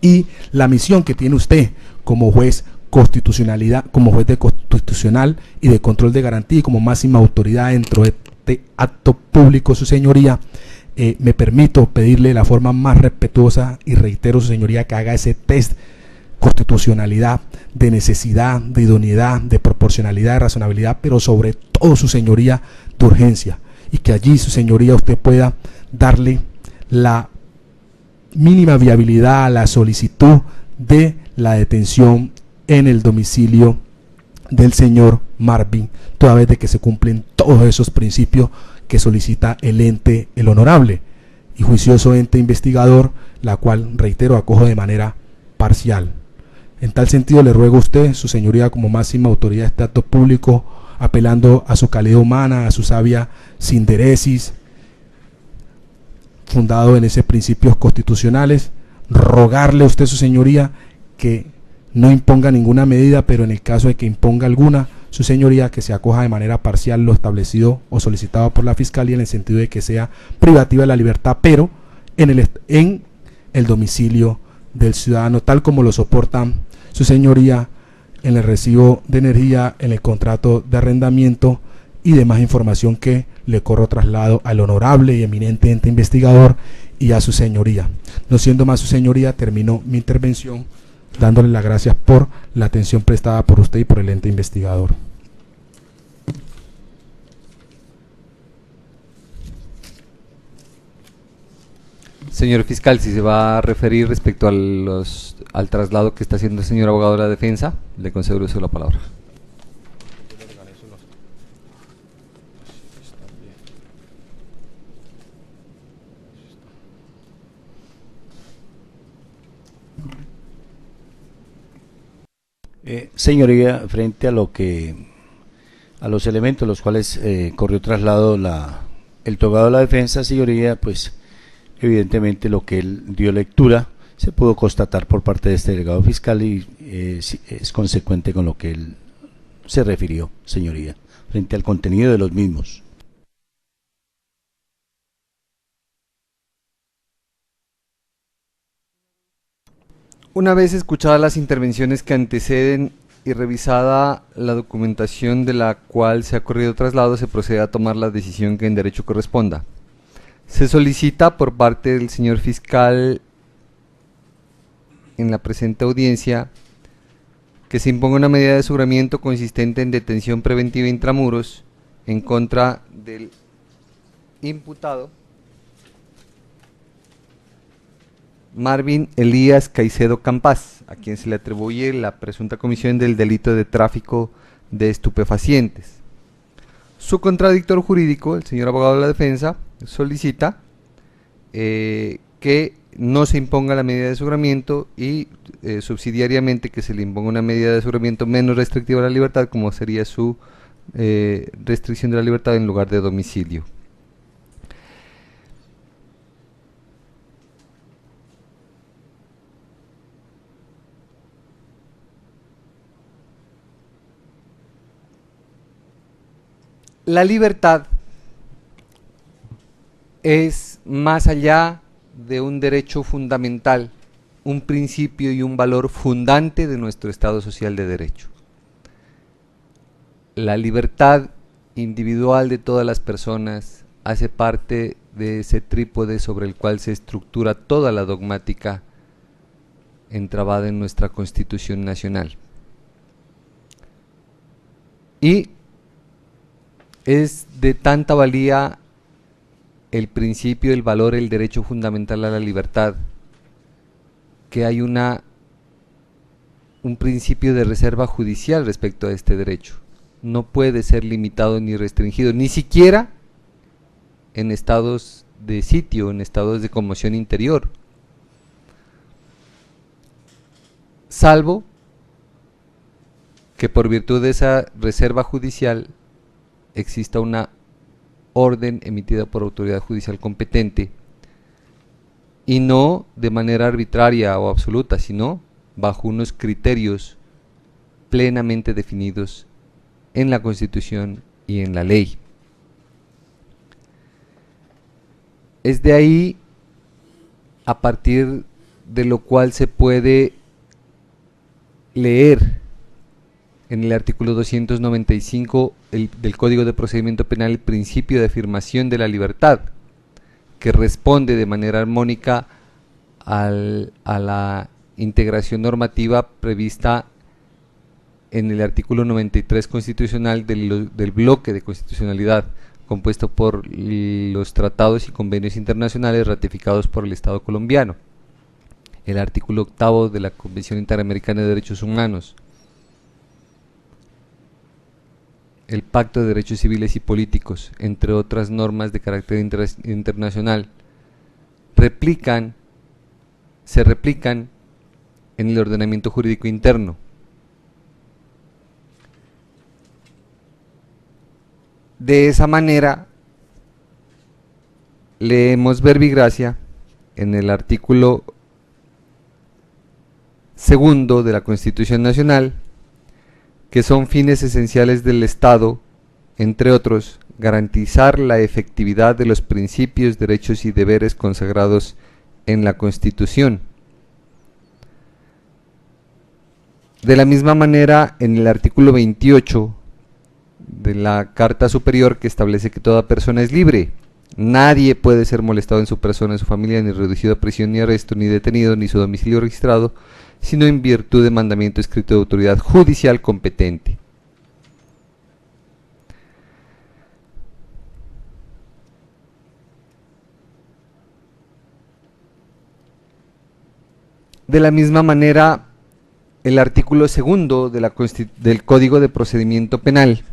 Speaker 3: y la misión que tiene usted como juez constitucionalidad, como juez de constitucional y de control de garantía y como máxima autoridad dentro de este acto público, su señoría, me permito pedirle de la forma más respetuosa y reitero, su señoría, que haga ese test constitucionalidad, de necesidad, de idoneidad, de proporcionalidad, de razonabilidad, pero sobre todo, su señoría, de urgencia, y que allí, su señoría, usted pueda darle la mínima viabilidad a la solicitud de la detención en el domicilio del señor Marvin, toda vez de que se cumplen todos esos principios que solicita el ente, el honorable y juicioso ente investigador, la cual, reitero, acojo de manera parcial. En tal sentido, le ruego a usted, su señoría, como máxima autoridad de este acto público, apelando a su calidad humana, a su sabia sinderesis, fundado en esos principios constitucionales, rogarle a usted, su señoría, que no imponga ninguna medida, pero en el caso de que imponga alguna, su señoría, que se acoja de manera parcial lo establecido o solicitado por la Fiscalía, en el sentido de que sea privativa de la libertad, pero en el domicilio del ciudadano, tal como lo soportan su señoría en el recibo de energía, en el contrato de arrendamiento y demás información que le corro traslado al honorable y eminente ente investigador y a su señoría. No siendo más, su señoría, termino mi intervención dándole las gracias por la atención prestada por usted y por el ente investigador.
Speaker 1: Señor fiscal, si se va a referir respecto al traslado que está haciendo el señor abogado de la defensa, le concedo el uso de la palabra.
Speaker 2: Señoría, frente a los elementos los cuales corrió traslado el togado de la defensa, señoría, pues evidentemente lo que él dio lectura se pudo constatar por parte de este delegado fiscal y es consecuente con lo que él se refirió, señoría, frente al contenido de los mismos.
Speaker 1: Una vez escuchadas las intervenciones que anteceden y revisada la documentación de la cual se ha corrido traslado, se procede a tomar la decisión que en derecho corresponda. Se solicita por parte del señor fiscal en la presente audiencia que se imponga una medida de aseguramiento consistente en detención preventiva intramuros en contra del imputado Marvin Elías Caicedo Campas, a quien se le atribuye la presunta comisión del delito de tráfico de estupefacientes. Su contradictor jurídico, el señor abogado de la defensa, solicita que no se imponga la medida de aseguramiento y subsidiariamente que se le imponga una medida de aseguramiento menos restrictiva a la libertad, como sería su restricción de la libertad en lugar de domicilio. La libertad es más allá de un derecho fundamental, un principio y un valor fundante de nuestro Estado social de derecho. La libertad individual de todas las personas hace parte de ese trípode sobre el cual se estructura toda la dogmática entrabada en nuestra Constitución Nacional. Y es de tanta valía el principio, el valor, el derecho fundamental a la libertad, que hay un principio de reserva judicial respecto a este derecho. No puede ser limitado ni restringido, ni siquiera en estados de sitio, en estados de conmoción interior, salvo que por virtud de esa reserva judicial exista una orden emitida por autoridad judicial competente, y no de manera arbitraria o absoluta, sino bajo unos criterios plenamente definidos en la Constitución y en la ley. Es de ahí a partir de lo cual se puede leer en el artículo 295 del Código de Procedimiento Penal el principio de afirmación de la libertad, que responde de manera armónica a la integración normativa prevista en el artículo 93 constitucional del bloque de constitucionalidad, compuesto por los tratados y convenios internacionales ratificados por el Estado colombiano, el artículo 8 de la Convención Interamericana de Derechos Humanos, el Pacto de Derechos Civiles y Políticos, entre otras normas de carácter internacional, se replican en el ordenamiento jurídico interno. De esa manera, leemos verbigracia en el artículo 2 de la Constitución Nacional, que son fines esenciales del Estado, entre otros, garantizar la efectividad de los principios, derechos y deberes consagrados en la Constitución. De la misma manera, en el artículo 28 de la Carta Superior, que establece que toda persona es libre, nadie puede ser molestado en su persona, en su familia, ni reducido a prisión, ni arresto, ni detenido, ni su domicilio registrado, sino en virtud de mandamiento escrito de autoridad judicial competente. De la misma manera, el artículo 2 del Código de Procedimiento Penal,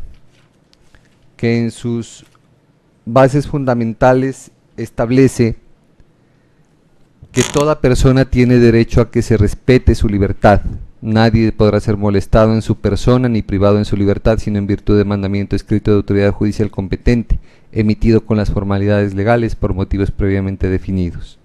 Speaker 1: que en sus bases fundamentales establece que toda persona tiene derecho a que se respete su libertad. Nadie podrá ser molestado en su persona ni privado en su libertad, sino en virtud de mandamiento escrito de autoridad judicial competente, emitido con las formalidades legales por motivos previamente definidos.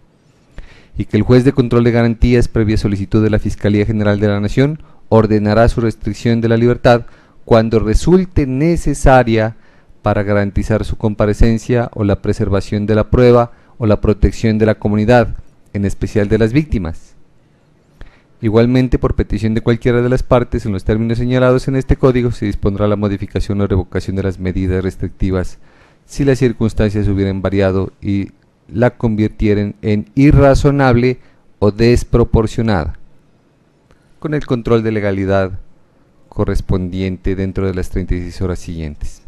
Speaker 1: Y que el juez de control de garantías, previa solicitud de la Fiscalía General de la Nación, ordenará su restricción de la libertad cuando resulte necesaria para garantizar su comparecencia o la preservación de la prueba o la protección de la comunidad, en especial de las víctimas. Igualmente, por petición de cualquiera de las partes, en los términos señalados en este código, se dispondrá la modificación o revocación de las medidas restrictivas si las circunstancias hubieran variado y la convirtieren en irrazonable o desproporcionada, con el control de legalidad correspondiente dentro de las 36 horas siguientes.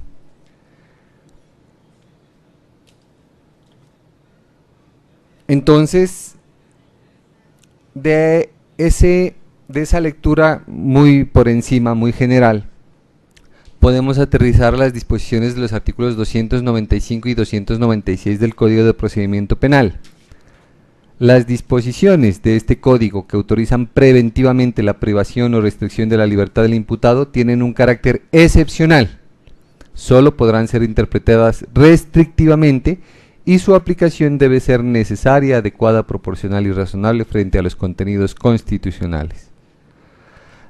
Speaker 1: Entonces, de esa lectura muy por encima, muy general, podemos aterrizar las disposiciones de los artículos 295 y 296 del Código de Procedimiento Penal. Las disposiciones de este código que autorizan preventivamente la privación o restricción de la libertad del imputado tienen un carácter excepcional. Solo podrán ser interpretadas restrictivamente y su aplicación debe ser necesaria, adecuada, proporcional y razonable frente a los contenidos constitucionales.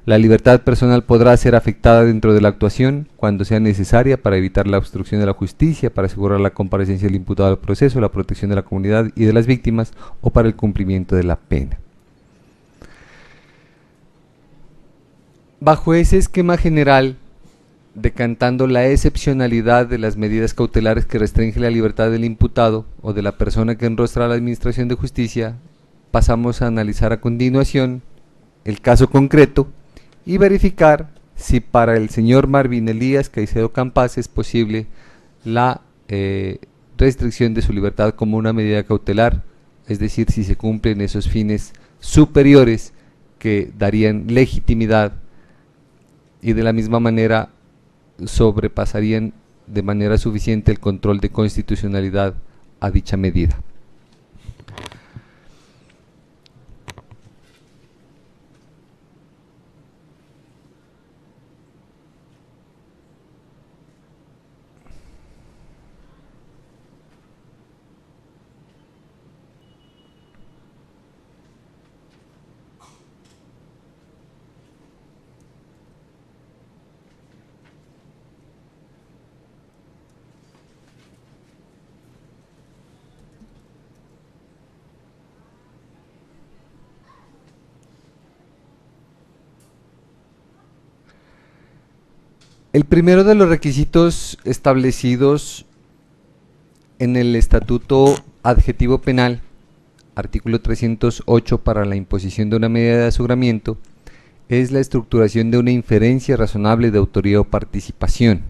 Speaker 1: La libertad personal podrá ser afectada dentro de la actuación cuando sea necesaria para evitar la obstrucción de la justicia, para asegurar la comparecencia del imputado al proceso, la protección de la comunidad y de las víctimas o para el cumplimiento de la pena. Bajo ese esquema general, decantando la excepcionalidad de las medidas cautelares que restringen la libertad del imputado o de la persona que enrostra a la administración de justicia, pasamos a analizar a continuación el caso concreto y verificar si para el señor Marvin Elías Caicedo Campas es posible la restricción de su libertad como una medida cautelar, es decir, si se cumplen esos fines superiores que darían legitimidad y de la misma manera sobrepasarían de manera suficiente el control de constitucionalidad a dicha medida. El primero de los requisitos establecidos en el Estatuto Adjetivo Penal, artículo 308, para la imposición de una medida de aseguramiento, es la estructuración de una inferencia razonable de autoría o participación,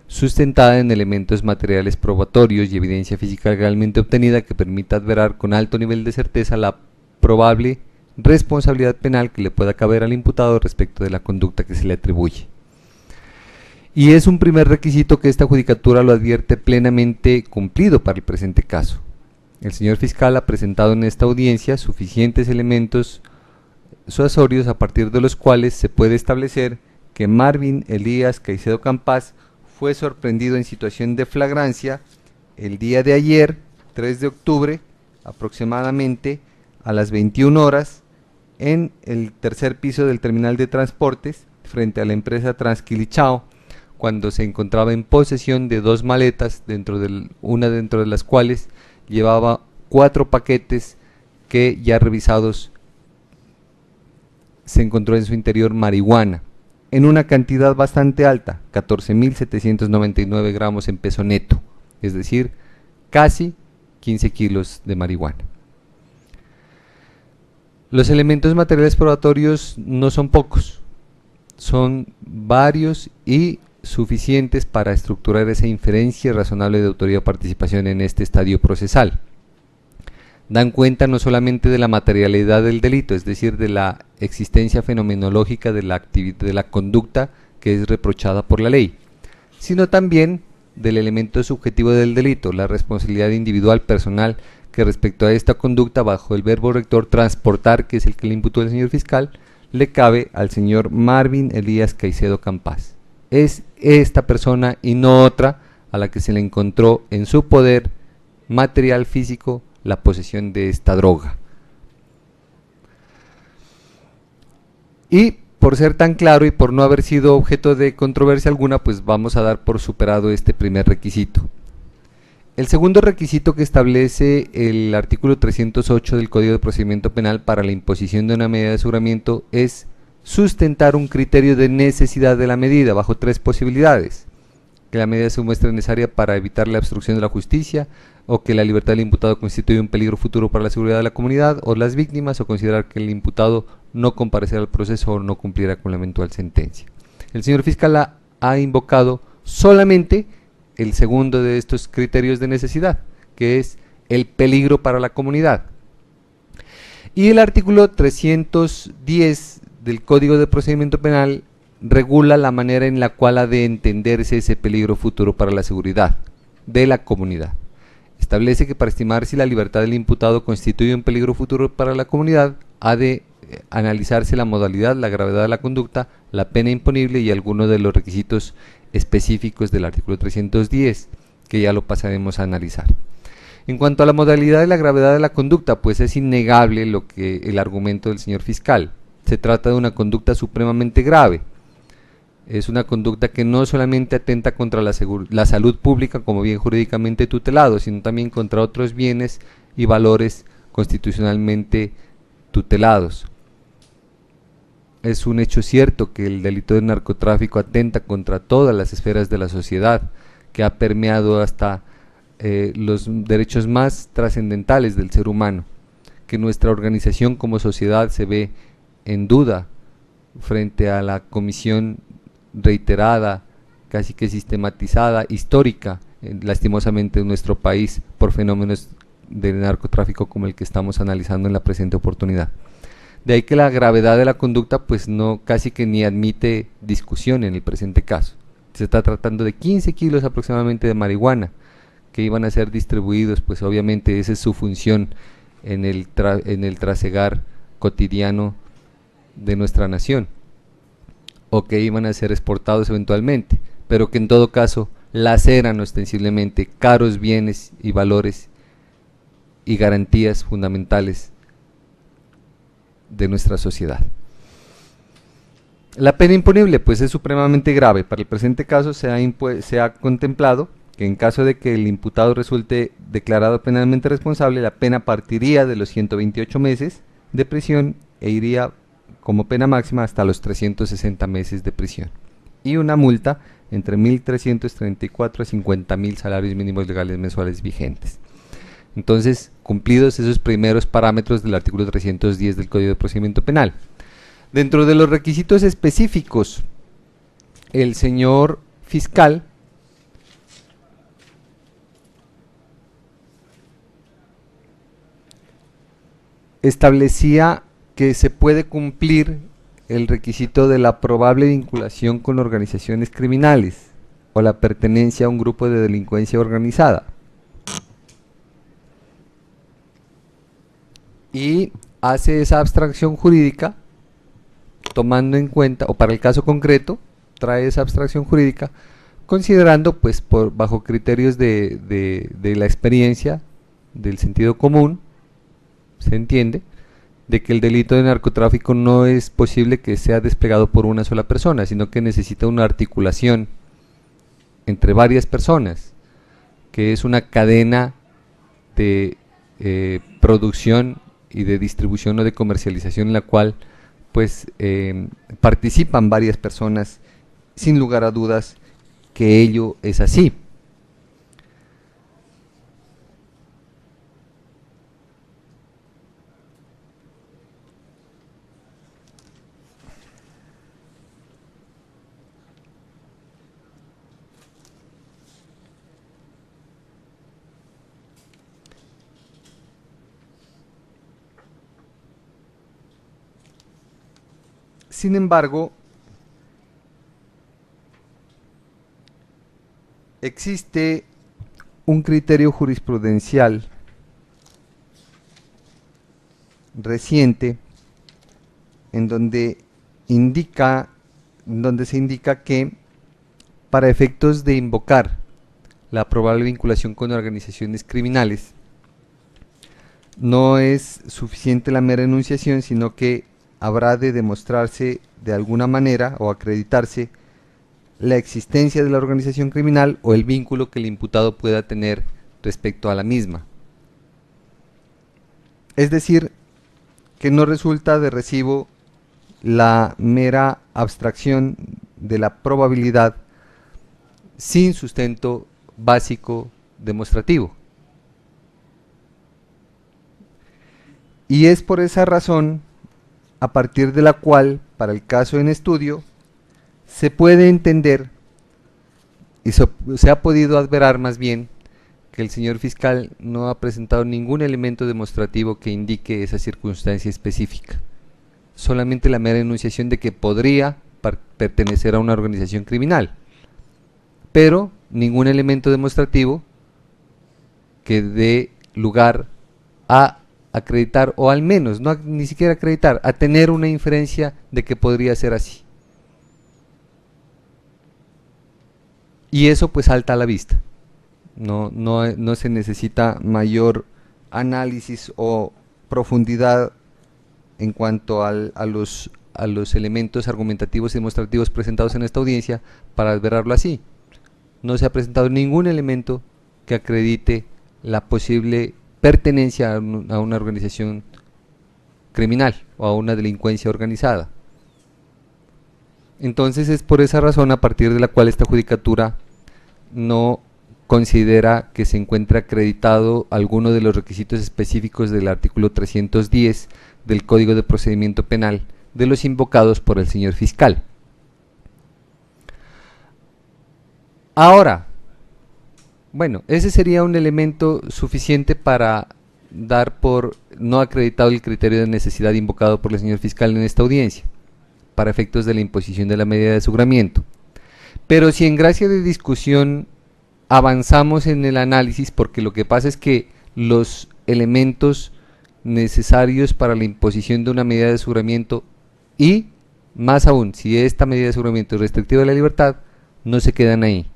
Speaker 1: sustentada en elementos materiales probatorios y evidencia física legalmente obtenida que permita adverar con alto nivel de certeza la probable responsabilidad penal que le pueda caber al imputado respecto de la conducta que se le atribuye. Y es un primer requisito que esta judicatura lo advierte plenamente cumplido para el presente caso. El señor fiscal ha presentado en esta audiencia suficientes elementos suasorios a partir de los cuales se puede establecer que Marvin Elías Caicedo Campás fue sorprendido en situación de flagrancia el día de ayer, 3 de octubre, aproximadamente a las 21 horas, en el tercer piso del terminal de transportes, frente a la empresa Transquilichao, cuando se encontraba en posesión de dos maletas, una dentro de las cuales llevaba 4 paquetes que, ya revisados, se encontró en su interior marihuana, en una cantidad bastante alta, 14.799 gramos en peso neto, es decir, casi 15 kilos de marihuana. Los elementos materiales probatorios no son pocos, son varios y suficientes para estructurar esa inferencia razonable de autoría o participación en este estadio procesal. Dan cuenta no solamente de la materialidad del delito, es decir, de la existencia fenomenológica de la conducta que es reprochada por la ley, sino también del elemento subjetivo del delito, la responsabilidad individual personal que respecto a esta conducta, bajo el verbo rector transportar, que es el que le imputó el señor fiscal, le cabe al señor Marvin Elías Caicedo Campás. Es esta persona y no otra a la que se le encontró en su poder material físico la posesión de esta droga. Y por ser tan claro y por no haber sido objeto de controversia alguna, pues vamos a dar por superado este primer requisito. El segundo requisito que establece el artículo 308 del Código de Procedimiento Penal para la imposición de una medida de aseguramiento es sustentar un criterio de necesidad de la medida bajo 3 posibilidades: que la medida se muestre necesaria para evitar la obstrucción de la justicia, o que la libertad del imputado constituye un peligro futuro para la seguridad de la comunidad o las víctimas, o considerar que el imputado no comparecerá al proceso o no cumplirá con la eventual sentencia. El señor fiscal ha invocado solamente el segundo de estos criterios de necesidad, que es el peligro para la comunidad. Y el artículo 310 del Código de Procedimiento Penal regula la manera en la cual ha de entenderse ese peligro futuro para la seguridad de la comunidad. Establece que para estimar si la libertad del imputado constituye un peligro futuro para la comunidad, ha de analizarse la modalidad, la gravedad de la conducta, la pena imponible y algunos de los requisitos específicos del artículo 310, que ya lo pasaremos a analizar. En cuanto a la modalidad y la gravedad de la conducta, pues es innegable el argumento del señor fiscal. Se trata de una conducta supremamente grave. Es una conducta que no solamente atenta contra la salud pública como bien jurídicamente tutelado, sino también contra otros bienes y valores constitucionalmente tutelados. Es un hecho cierto que el delito de narcotráfico atenta contra todas las esferas de la sociedad, que ha permeado hasta los derechos más trascendentales del ser humano, que nuestra organización como sociedad se ve en duda frente a la comisión reiterada, casi que sistematizada, histórica, lastimosamente en nuestro país, por fenómenos del narcotráfico como el que estamos analizando en la presente oportunidad. De ahí que la gravedad de la conducta pues no casi que ni admite discusión en el presente caso. Se está tratando de 15 kilos aproximadamente de marihuana que iban a ser distribuidos, pues obviamente esa es su función en el trasegar cotidiano de nuestra nación, o que iban a ser exportados eventualmente, pero que en todo caso laceran ostensiblemente caros bienes y valores y garantías fundamentales de nuestra sociedad. La pena imponible pues es supremamente grave. Para el presente caso se ha contemplado que en caso de que el imputado resulte declarado penalmente responsable, la pena partiría de los 128 meses de prisión e iría como pena máxima hasta los 360 meses de prisión. y una multa entre 1.334 a 50.000 salarios mínimos legales mensuales vigentes. Entonces, cumplidos esos primeros parámetros del artículo 310 del Código de Procedimiento Penal. Dentro de los requisitos específicos, el señor fiscal establecía que se puede cumplir el requisito de la probable vinculación con organizaciones criminales o la pertenencia a un grupo de delincuencia organizada. Y hace esa abstracción jurídica tomando en cuenta, o para el caso concreto, trae esa abstracción jurídica considerando, pues, bajo criterios de la experiencia, del sentido común, se entiende, de que el delito de narcotráfico no es posible que sea desplegado por una sola persona, sino que necesita una articulación entre varias personas, que es una cadena de producción y de distribución o de comercialización en la cual pues participan varias personas, sin lugar a dudas que ello es así. Sin embargo, existe un criterio jurisprudencial reciente en donde se indica que para efectos de invocar la probable vinculación con organizaciones criminales no es suficiente la mera enunciación, sino que habrá de demostrarse de alguna manera o acreditarse la existencia de la organización criminal o el vínculo que el imputado pueda tener respecto a la misma. Es decir, que no resulta de recibo la mera abstracción de la probabilidad sin sustento básico demostrativo. Y es por esa razón a partir de la cual, para el caso en estudio, se puede entender, y se ha podido adverar más bien, que el señor fiscal no ha presentado ningún elemento demostrativo que indique esa circunstancia específica. Solamente la mera enunciación de que podría pertenecer a una organización criminal, pero ningún elemento demostrativo que dé lugar a acreditar, o al menos, no ni siquiera acreditar, a tener una inferencia de que podría ser así. Y eso pues salta a la vista. No se necesita mayor análisis o profundidad en cuanto a los elementos argumentativos y demostrativos presentados en esta audiencia para adverarlo así. No se ha presentado ningún elemento que acredite la posible pertenencia a una organización criminal o a una delincuencia organizada. Entonces es por esa razón a partir de la cual esta judicatura no considera que se encuentre acreditado alguno de los requisitos específicos del artículo 310 del Código de Procedimiento Penal de los invocados por el señor fiscal. Ahora, bueno, ese sería un elemento suficiente para dar por no acreditado el criterio de necesidad invocado por el señor fiscal en esta audiencia, para efectos de la imposición de la medida de aseguramiento. Pero si en gracia de discusión avanzamos en el análisis, porque lo que pasa es que los elementos necesarios para la imposición de una medida de aseguramiento, y más aún, si esta medida de aseguramiento es restrictiva de la libertad, no se quedan ahí.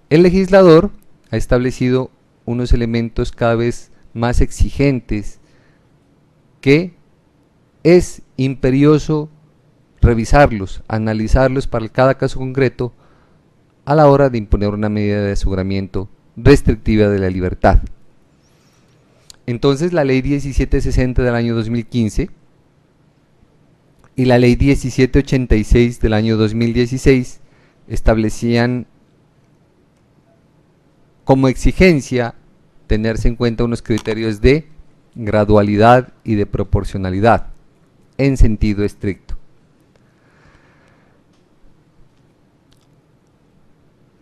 Speaker 1: El legislador ha establecido unos elementos cada vez más exigentes que es imperioso revisarlos, analizarlos para cada caso concreto a la hora de imponer una medida de aseguramiento restrictiva de la libertad. Entonces la ley 1760 del año 2015 y la ley 1786 del año 2016 establecían como exigencia tenerse en cuenta unos criterios de gradualidad y de proporcionalidad en sentido estricto.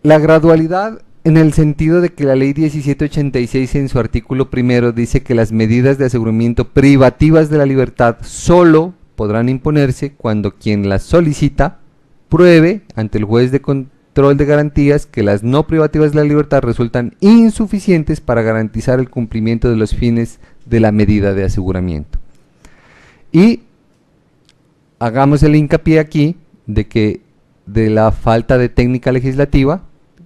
Speaker 1: La gradualidad en el sentido de que la ley 1786 en su artículo primero dice que las medidas de aseguramiento privativas de la libertad solo podrán imponerse cuando quien las solicita pruebe ante el juez de control de garantías que las no privativas de la libertad resultan insuficientes para garantizar el cumplimiento de los fines de la medida de aseguramiento. Y hagamos el hincapié aquí de que de la falta de técnica legislativa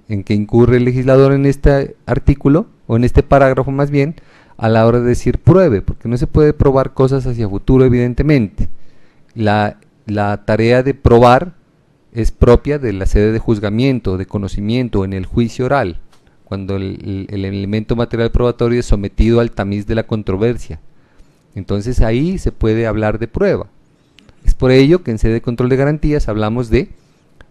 Speaker 1: en que incurre el legislador en este artículo, o en este parágrafo más bien, a la hora de decir pruebe, porque no se puede probar cosas hacia futuro evidentemente. La tarea de probar es propia de la sede de juzgamiento, de conocimiento, en el juicio oral, cuando el elemento material probatorio es sometido al tamiz de la controversia. Entonces ahí se puede hablar de prueba. Es por ello que en sede de control de garantías hablamos de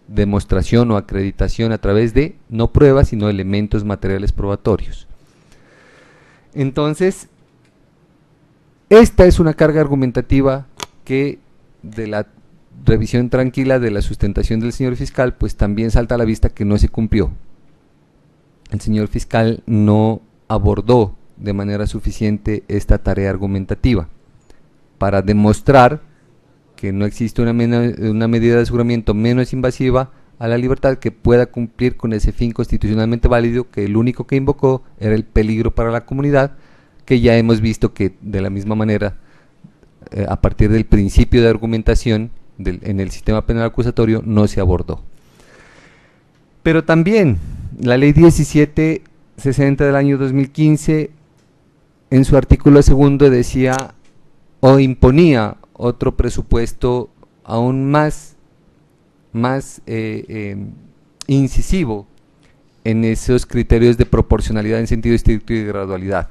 Speaker 1: demostración o acreditación a través de no pruebas sino elementos materiales probatorios. Entonces, esta es una carga argumentativa que de la revisión tranquila de la sustentación del señor fiscal, pues también salta a la vista que no se cumplió. El señor fiscal no abordó de manera suficiente esta tarea argumentativa para demostrar que no existe una medida de aseguramiento menos invasiva a la libertad que pueda cumplir con ese fin constitucionalmente válido, que el único que invocó era el peligro para la comunidad, que ya hemos visto que de la misma manera, a partir del principio de argumentación en el sistema penal acusatorio, no se abordó. Pero también la ley 1760 del año 2015, en su artículo segundo decía o imponía otro presupuesto aún más incisivo en esos criterios de proporcionalidad en sentido estricto y de gradualidad.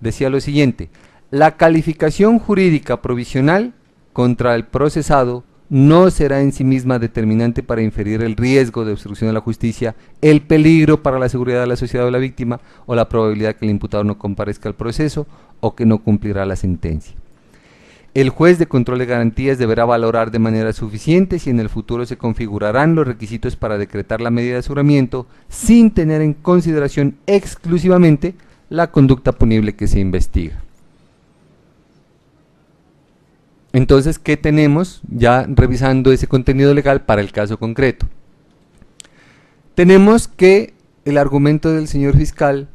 Speaker 1: Decía lo siguiente: la calificación jurídica provisional contra el procesado no será en sí misma determinante para inferir el riesgo de obstrucción de la justicia, el peligro para la seguridad de la sociedad o la víctima, o la probabilidad que el imputado no comparezca al proceso o que no cumplirá la sentencia. El juez de control de garantías deberá valorar de manera suficiente si en el futuro se configurarán los requisitos para decretar la medida de aseguramiento sin tener en consideración exclusivamente la conducta punible que se investiga. Entonces, ¿qué tenemos ya revisando ese contenido legal para el caso concreto? Tenemos que el argumento del señor fiscal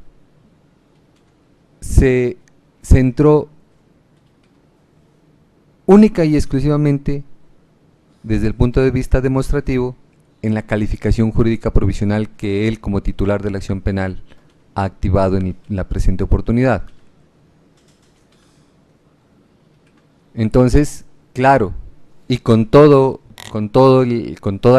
Speaker 1: se centró única y exclusivamente desde el punto de vista demostrativo en la calificación jurídica provisional que él como titular de la acción penal ha activado en la presente oportunidad. Entonces, claro, y con toda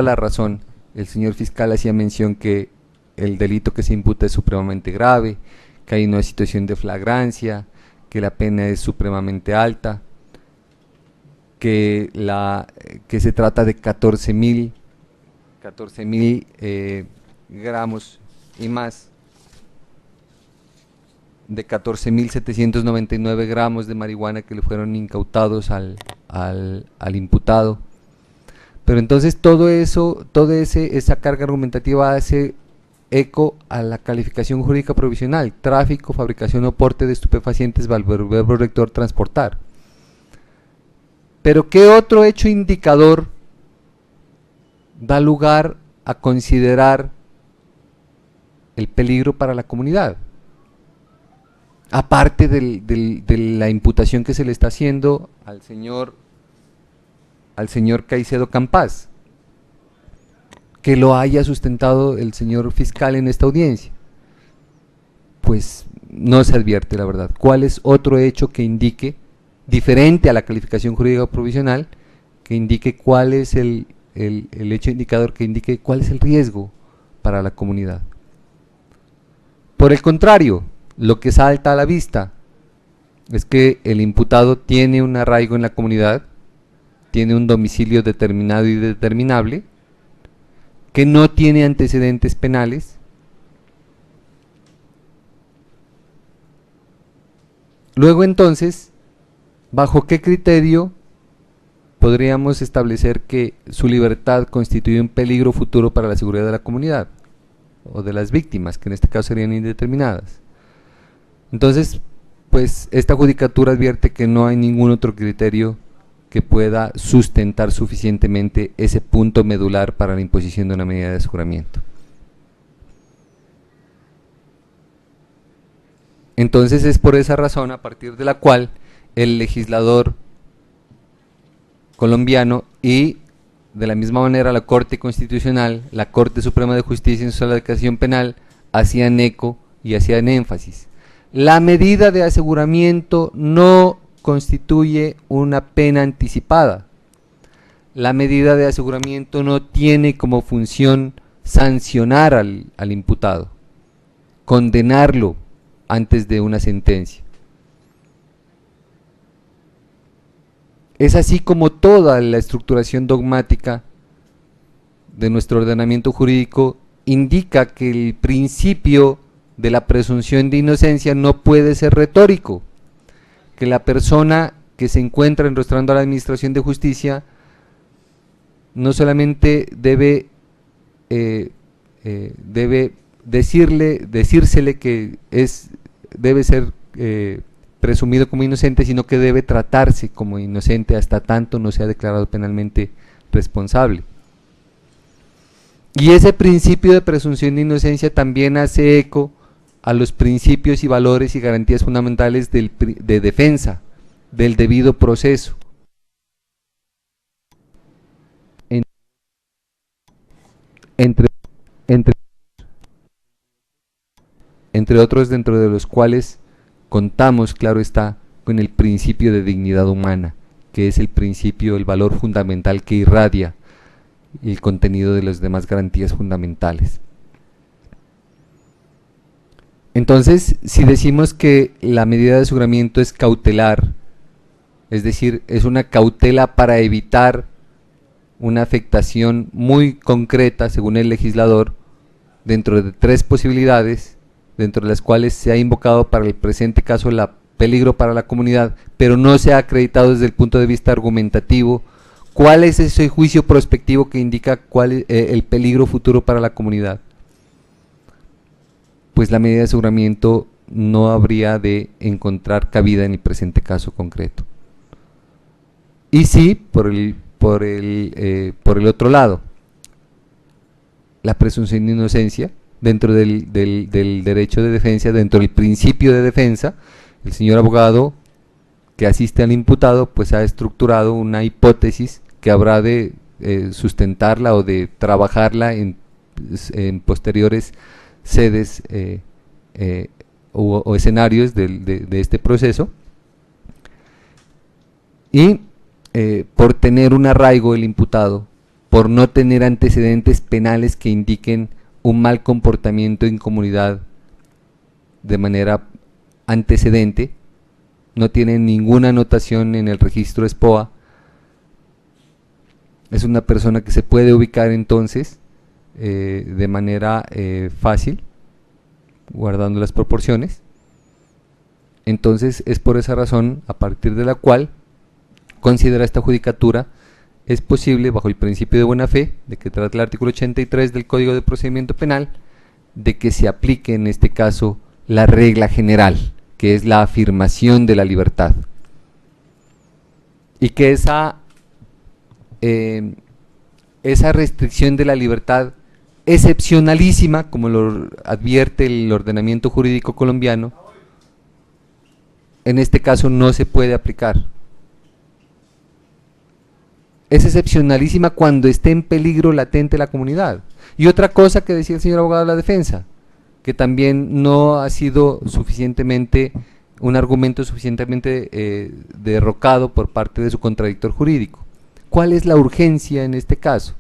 Speaker 1: la razón, el señor fiscal hacía mención que el delito que se imputa es supremamente grave, que hay una situación de flagrancia, que la pena es supremamente alta, que se trata de 14.000 gramos y más, de 14.799 gramos de marihuana que le fueron incautados al imputado. Pero entonces esa carga argumentativa hace eco a la calificación jurídica provisional: tráfico, fabricación o porte de estupefacientes, verbo rector, transportar. Pero ¿qué otro hecho indicador da lugar a considerar el peligro para la comunidad? Aparte de la imputación que se le está haciendo al señor Caicedo Campás, que lo haya sustentado el señor fiscal en esta audiencia. Pues no se advierte, la verdad, cuál es otro hecho que indique, diferente a la calificación jurídica provisional, que indique cuál es el hecho indicador que indique cuál es el riesgo para la comunidad. Por el contrario, lo que salta a la vista es que el imputado tiene un arraigo en la comunidad, tiene un domicilio determinado y determinable, que no tiene antecedentes penales. Luego entonces, ¿bajo qué criterio podríamos establecer que su libertad constituye un peligro futuro para la seguridad de la comunidad o de las víctimas, que en este caso serían indeterminadas? Entonces, pues esta judicatura advierte que no hay ningún otro criterio que pueda sustentar suficientemente ese punto medular para la imposición de una medida de aseguramiento. Entonces es por esa razón a partir de la cual el legislador colombiano y de la misma manera la Corte Constitucional, la Corte Suprema de Justicia en su sala de casación penal hacían eco y hacían énfasis. La medida de aseguramiento no constituye una pena anticipada. La medida de aseguramiento no tiene como función sancionar al imputado, condenarlo antes de una sentencia. Es así como toda la estructuración dogmática de nuestro ordenamiento jurídico indica que el principio de la presunción de inocencia no puede ser retórico, que la persona que se encuentra enrostrando a la administración de justicia no solamente debe decírsele que debe ser presumido como inocente, sino que debe tratarse como inocente hasta tanto no sea declarado penalmente responsable. Y ese principio de presunción de inocencia también hace eco a los principios y valores y garantías fundamentales de defensa, del debido proceso. Entre otros, dentro de los cuales contamos, claro está, con el principio de dignidad humana, que es el principio, el valor fundamental que irradia el contenido de las demás garantías fundamentales. Entonces, si decimos que la medida de aseguramiento es cautelar, es decir, es una cautela para evitar una afectación muy concreta, según el legislador, dentro de tres posibilidades, dentro de las cuales se ha invocado para el presente caso el peligro para la comunidad, pero no se ha acreditado desde el punto de vista argumentativo cuál es ese juicio prospectivo que indica cuál es el peligro futuro para la comunidad. Pues la medida de aseguramiento no habría de encontrar cabida en el presente caso concreto. Y sí, por el otro lado, la presunción de inocencia, dentro del derecho de defensa, dentro del principio de defensa, el señor abogado que asiste al imputado pues ha estructurado una hipótesis que habrá de sustentarla o de trabajarla en posteriores sedes o escenarios de este proceso, y por tener un arraigo el imputado, por no tener antecedentes penales que indiquen un mal comportamiento en comunidad de manera antecedente, no tiene ninguna anotación en el registro SPOA, es una persona que se puede ubicar entonces de manera fácil, guardando las proporciones. Entonces es por esa razón a partir de la cual considera esta judicatura es posible, bajo el principio de buena fe, de que trata el artículo 83 del Código de Procedimiento Penal, de que se aplique en este caso la regla general, que es la afirmación de la libertad, y que esa restricción de la libertad excepcionalísima, como lo advierte el ordenamiento jurídico colombiano, en este caso no se puede aplicar. Es excepcionalísima cuando esté en peligro latente la comunidad. Y otra cosa que decía el señor abogado de la defensa, que también no ha sido suficientemente, un argumento suficientemente derrocado por parte de su contradictor jurídico. ¿Cuál es la urgencia en este caso?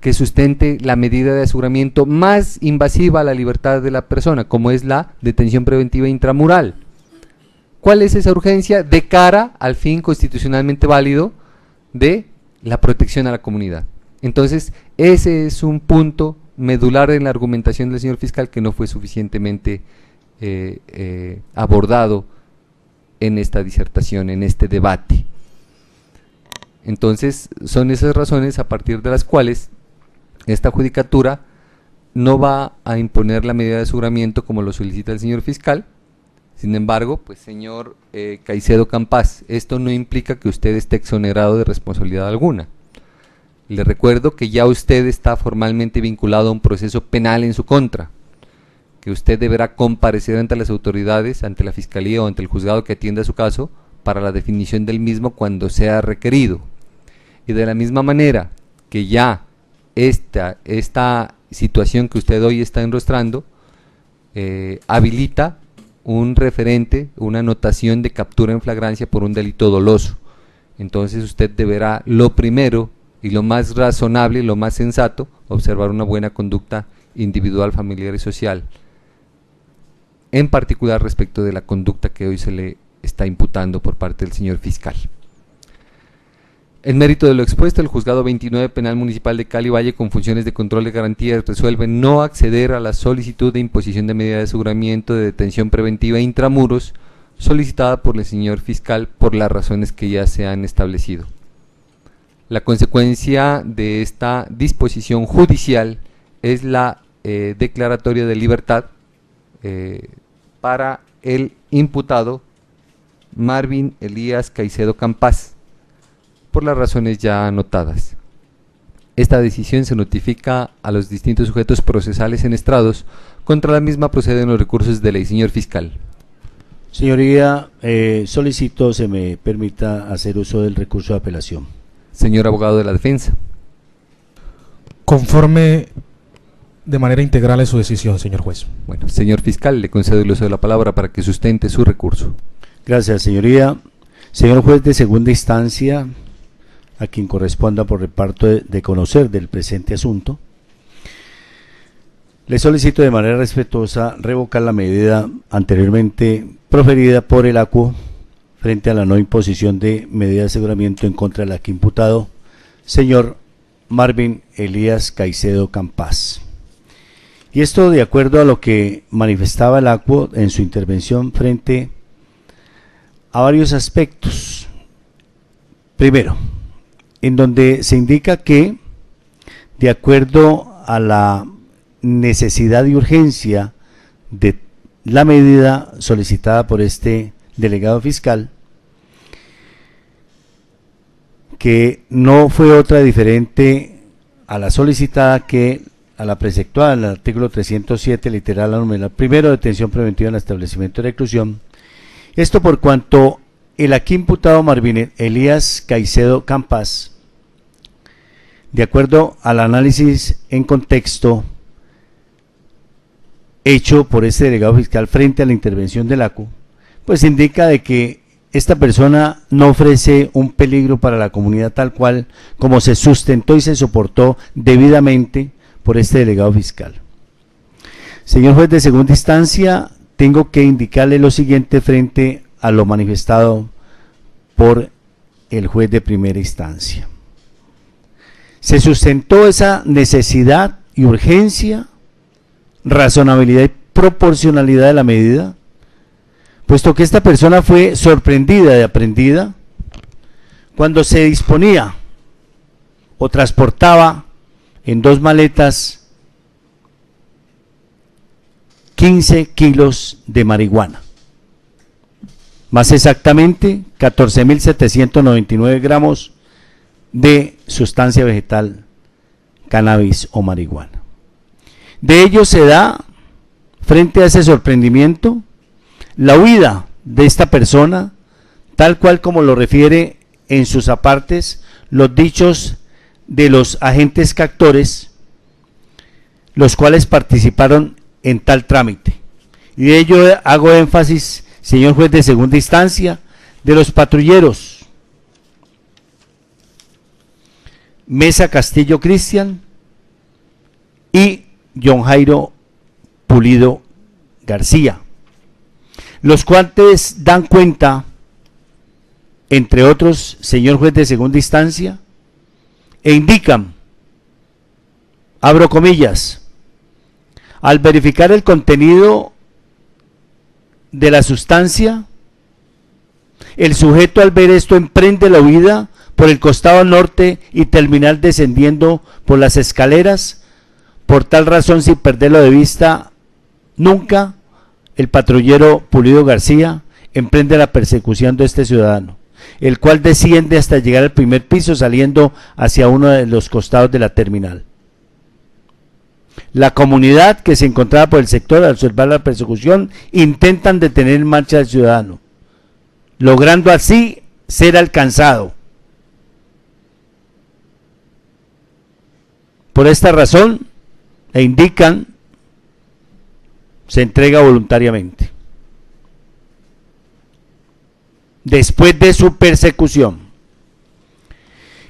Speaker 1: Que sustente la medida de aseguramiento más invasiva a la libertad de la persona, como es la detención preventiva intramural. ¿Cuál es esa urgencia de cara al fin constitucionalmente válido de la protección a la comunidad? Entonces, ese es un punto medular en la argumentación del señor fiscal que no fue suficientemente abordado en esta disertación, en este debate. Entonces, son esas razones a partir de las cuales esta judicatura no va a imponer la medida de aseguramiento como lo solicita el señor fiscal. Sin embargo, pues señor Caicedo Campas, esto no implica que usted esté exonerado de responsabilidad alguna. Le recuerdo que ya usted está formalmente vinculado a un proceso penal en su contra, que usted deberá comparecer ante las autoridades, ante la fiscalía o ante el juzgado que atienda su caso para la definición del mismo cuando sea requerido. Y de la misma manera que ya esta situación que usted hoy está enrostrando habilita un referente, una anotación de captura en flagrancia por un delito doloso. Entonces usted deberá, lo primero y lo más razonable, lo más sensato, observar una buena conducta individual, familiar y social, en particular respecto de la conducta que hoy se le está imputando por parte del señor fiscal. En mérito de lo expuesto, el Juzgado 29 Penal Municipal de Cali Valle, con funciones de control de garantías, resuelve no acceder a la solicitud de imposición de medida de aseguramiento de detención preventiva intramuros solicitada por el señor fiscal por las razones que ya se han establecido. La consecuencia de esta disposición judicial es la declaratoria de libertad para el imputado Marvin Elías Caicedo Campas, por las razones ya anotadas. Esta decisión se notifica a los distintos sujetos procesales en estrados. Contra la misma proceden los recursos de ley. Señor fiscal.
Speaker 2: Señoría, solicito se me permita hacer uso del recurso de apelación.
Speaker 1: Señor abogado de la defensa.
Speaker 3: Conforme de manera integral en su decisión, señor juez.
Speaker 1: Bueno, señor fiscal, le concedo el uso de la palabra para que sustente su recurso.
Speaker 2: Gracias, señoría. Señor juez de segunda instancia, a quien corresponda por reparto de conocer del presente asunto, le solicito de manera respetuosa revocar la medida anteriormente proferida por el ACUO frente a la no imposición de medida de aseguramiento en contra del aquí imputado, señor Marvin Elías Caicedo Campas. Y esto de acuerdo a lo que manifestaba el ACUO en su intervención frente a varios aspectos. Primero, en donde se indica que, de acuerdo a la necesidad y urgencia de la medida solicitada por este delegado fiscal, que no fue otra diferente a la solicitada que a la preceptuada en el artículo 307, literal, numeral primero, detención preventiva en el establecimiento de reclusión. Esto por cuanto el aquí imputado Marvin Elías Caicedo Campas, de acuerdo al análisis en contexto hecho por este delegado fiscal frente a la intervención del ACUO, pues indica de que esta persona no ofrece un peligro para la comunidad tal cual como se sustentó y se soportó debidamente por este delegado fiscal. Señor juez de segunda instancia, tengo que indicarle lo siguiente frente a lo manifestado por el juez de primera instancia. Se sustentó esa necesidad y urgencia, razonabilidad y proporcionalidad de la medida, puesto que esta persona fue sorprendida y aprendida cuando se disponía o transportaba en 2 maletas 15 kilos de marihuana, más exactamente 14.799 gramos de sustancia vegetal, cannabis o marihuana. De ello se da, frente a ese sorprendimiento, la huida de esta persona, tal cual como lo refiere en sus apartes los dichos de los agentes captores, los cuales participaron en tal trámite. Y de ello hago énfasis, señor juez de segunda instancia, de los patrulleros Mesa Castillo Cristian y John Jairo Pulido García, los cuales dan cuenta, entre otros, señor juez de segunda instancia, e indican abro comillas, al verificar el contenido de la sustancia, el sujeto al ver esto emprende la huida por el costado norte y terminar descendiendo por las escaleras. Por tal razón, sin perderlo de vista nunca, el patrullero Pulido García emprende la persecución de este ciudadano, el cual desciende hasta llegar al primer piso saliendo hacia uno de los costados de la terminal. La comunidad que se encontraba por el sector al observar la persecución intentan detener en marcha al ciudadano, logrando así ser alcanzado. Por esta razón, e indican, se entrega voluntariamente. Después de su persecución.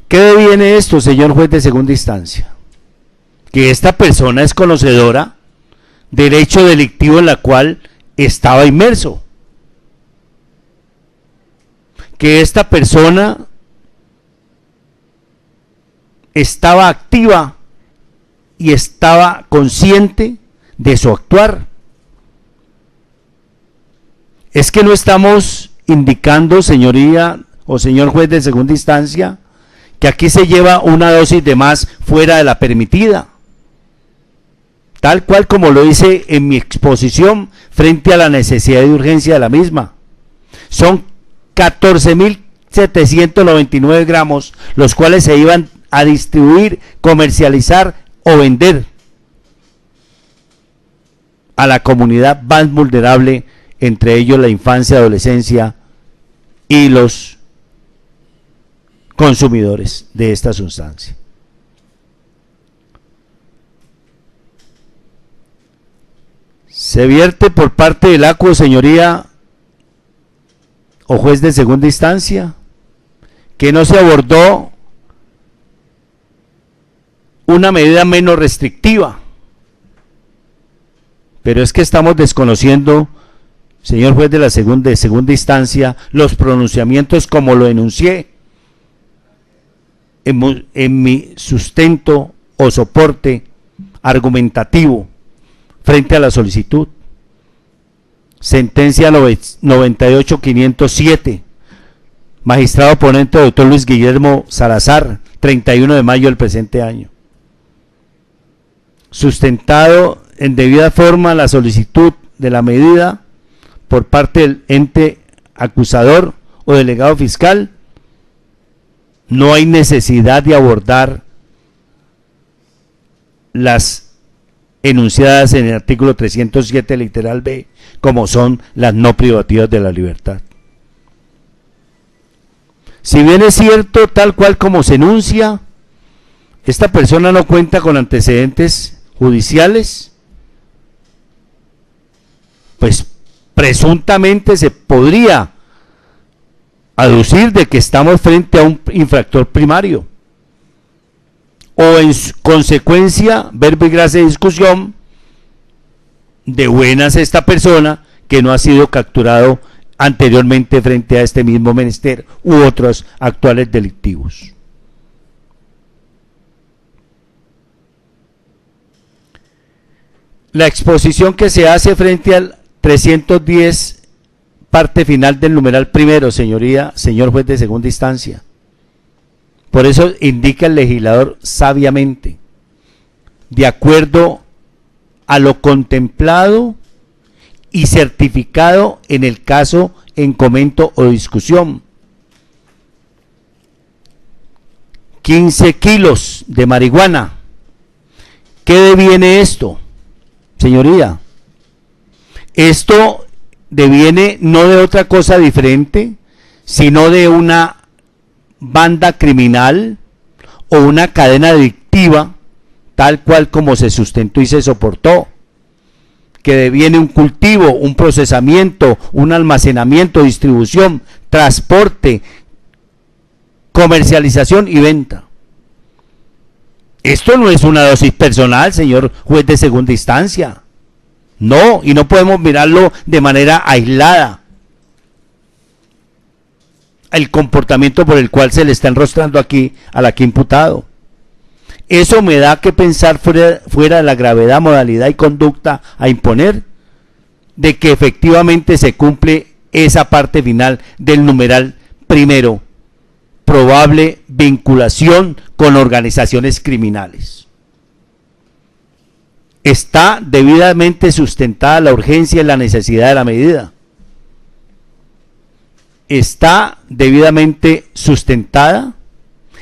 Speaker 2: ¿Qué deviene esto, señor juez de segunda instancia? Que esta persona es conocedora del hecho delictivo en la cual estaba inmerso. Que esta persona estaba activa y estaba consciente de su actuar. Es que no estamos indicando, señoría o señor juez de segunda instancia, que aquí se lleva una dosis de más fuera de la permitida, tal cual como lo hice en mi exposición frente a la necesidad de urgencia de la misma. Son 14.799 gramos, los cuales se iban a distribuir, comercializar o vender a la comunidad más vulnerable, entre ellos la infancia, adolescencia y los consumidores de esta sustancia. Se vierte por parte del ACUO, señoría o juez de segunda instancia, que no se abordó una medida menos restrictiva, pero es que estamos desconociendo, señor juez de segunda instancia, los pronunciamientos como lo enuncié en mi sustento o soporte argumentativo frente a la solicitud. Sentencia 98.507, magistrado ponente doctor Luis Guillermo Salazar, 31 de mayo del presente año. Sustentado en debida forma la solicitud de la medida por parte del ente acusador o delegado fiscal, no hay necesidad de abordar las enunciadas en el artículo 307 literal B, como son las no privativas de la libertad. Si bien es cierto, tal cual como se enuncia, esta persona no cuenta con antecedentes judiciales, pues presuntamente se podría aducir de que estamos frente a un infractor primario, o en consecuencia, verbo y gracia de discusión, de buenas esta persona que no ha sido capturado anteriormente frente a este mismo menester u otros actuales delictivos. La exposición que se hace frente al 310, parte final del numeral primero, señoría, señor juez de segunda instancia. Por eso indica el legislador sabiamente, de acuerdo a lo contemplado y certificado en el caso en comento o discusión. 15 kilos de marihuana. ¿Qué deviene esto, señoría? Esto deviene no de otra cosa diferente, sino de una banda criminal o una cadena delictiva, tal cual como se sustentó y se soportó, que deviene un cultivo, un procesamiento, un almacenamiento, distribución, transporte, comercialización y venta. Esto no es una dosis personal, señor juez de segunda instancia. No, y no podemos mirarlo de manera aislada. El comportamiento por el cual se le está enrostrando aquí al aquí imputado. Eso me da que pensar fuera de la gravedad, modalidad y conducta a imponer, de que efectivamente se cumple esa parte final del numeral primero, probable vinculación con organizaciones criminales. Está debidamente sustentada la urgencia y la necesidad de la medida. Está debidamente sustentada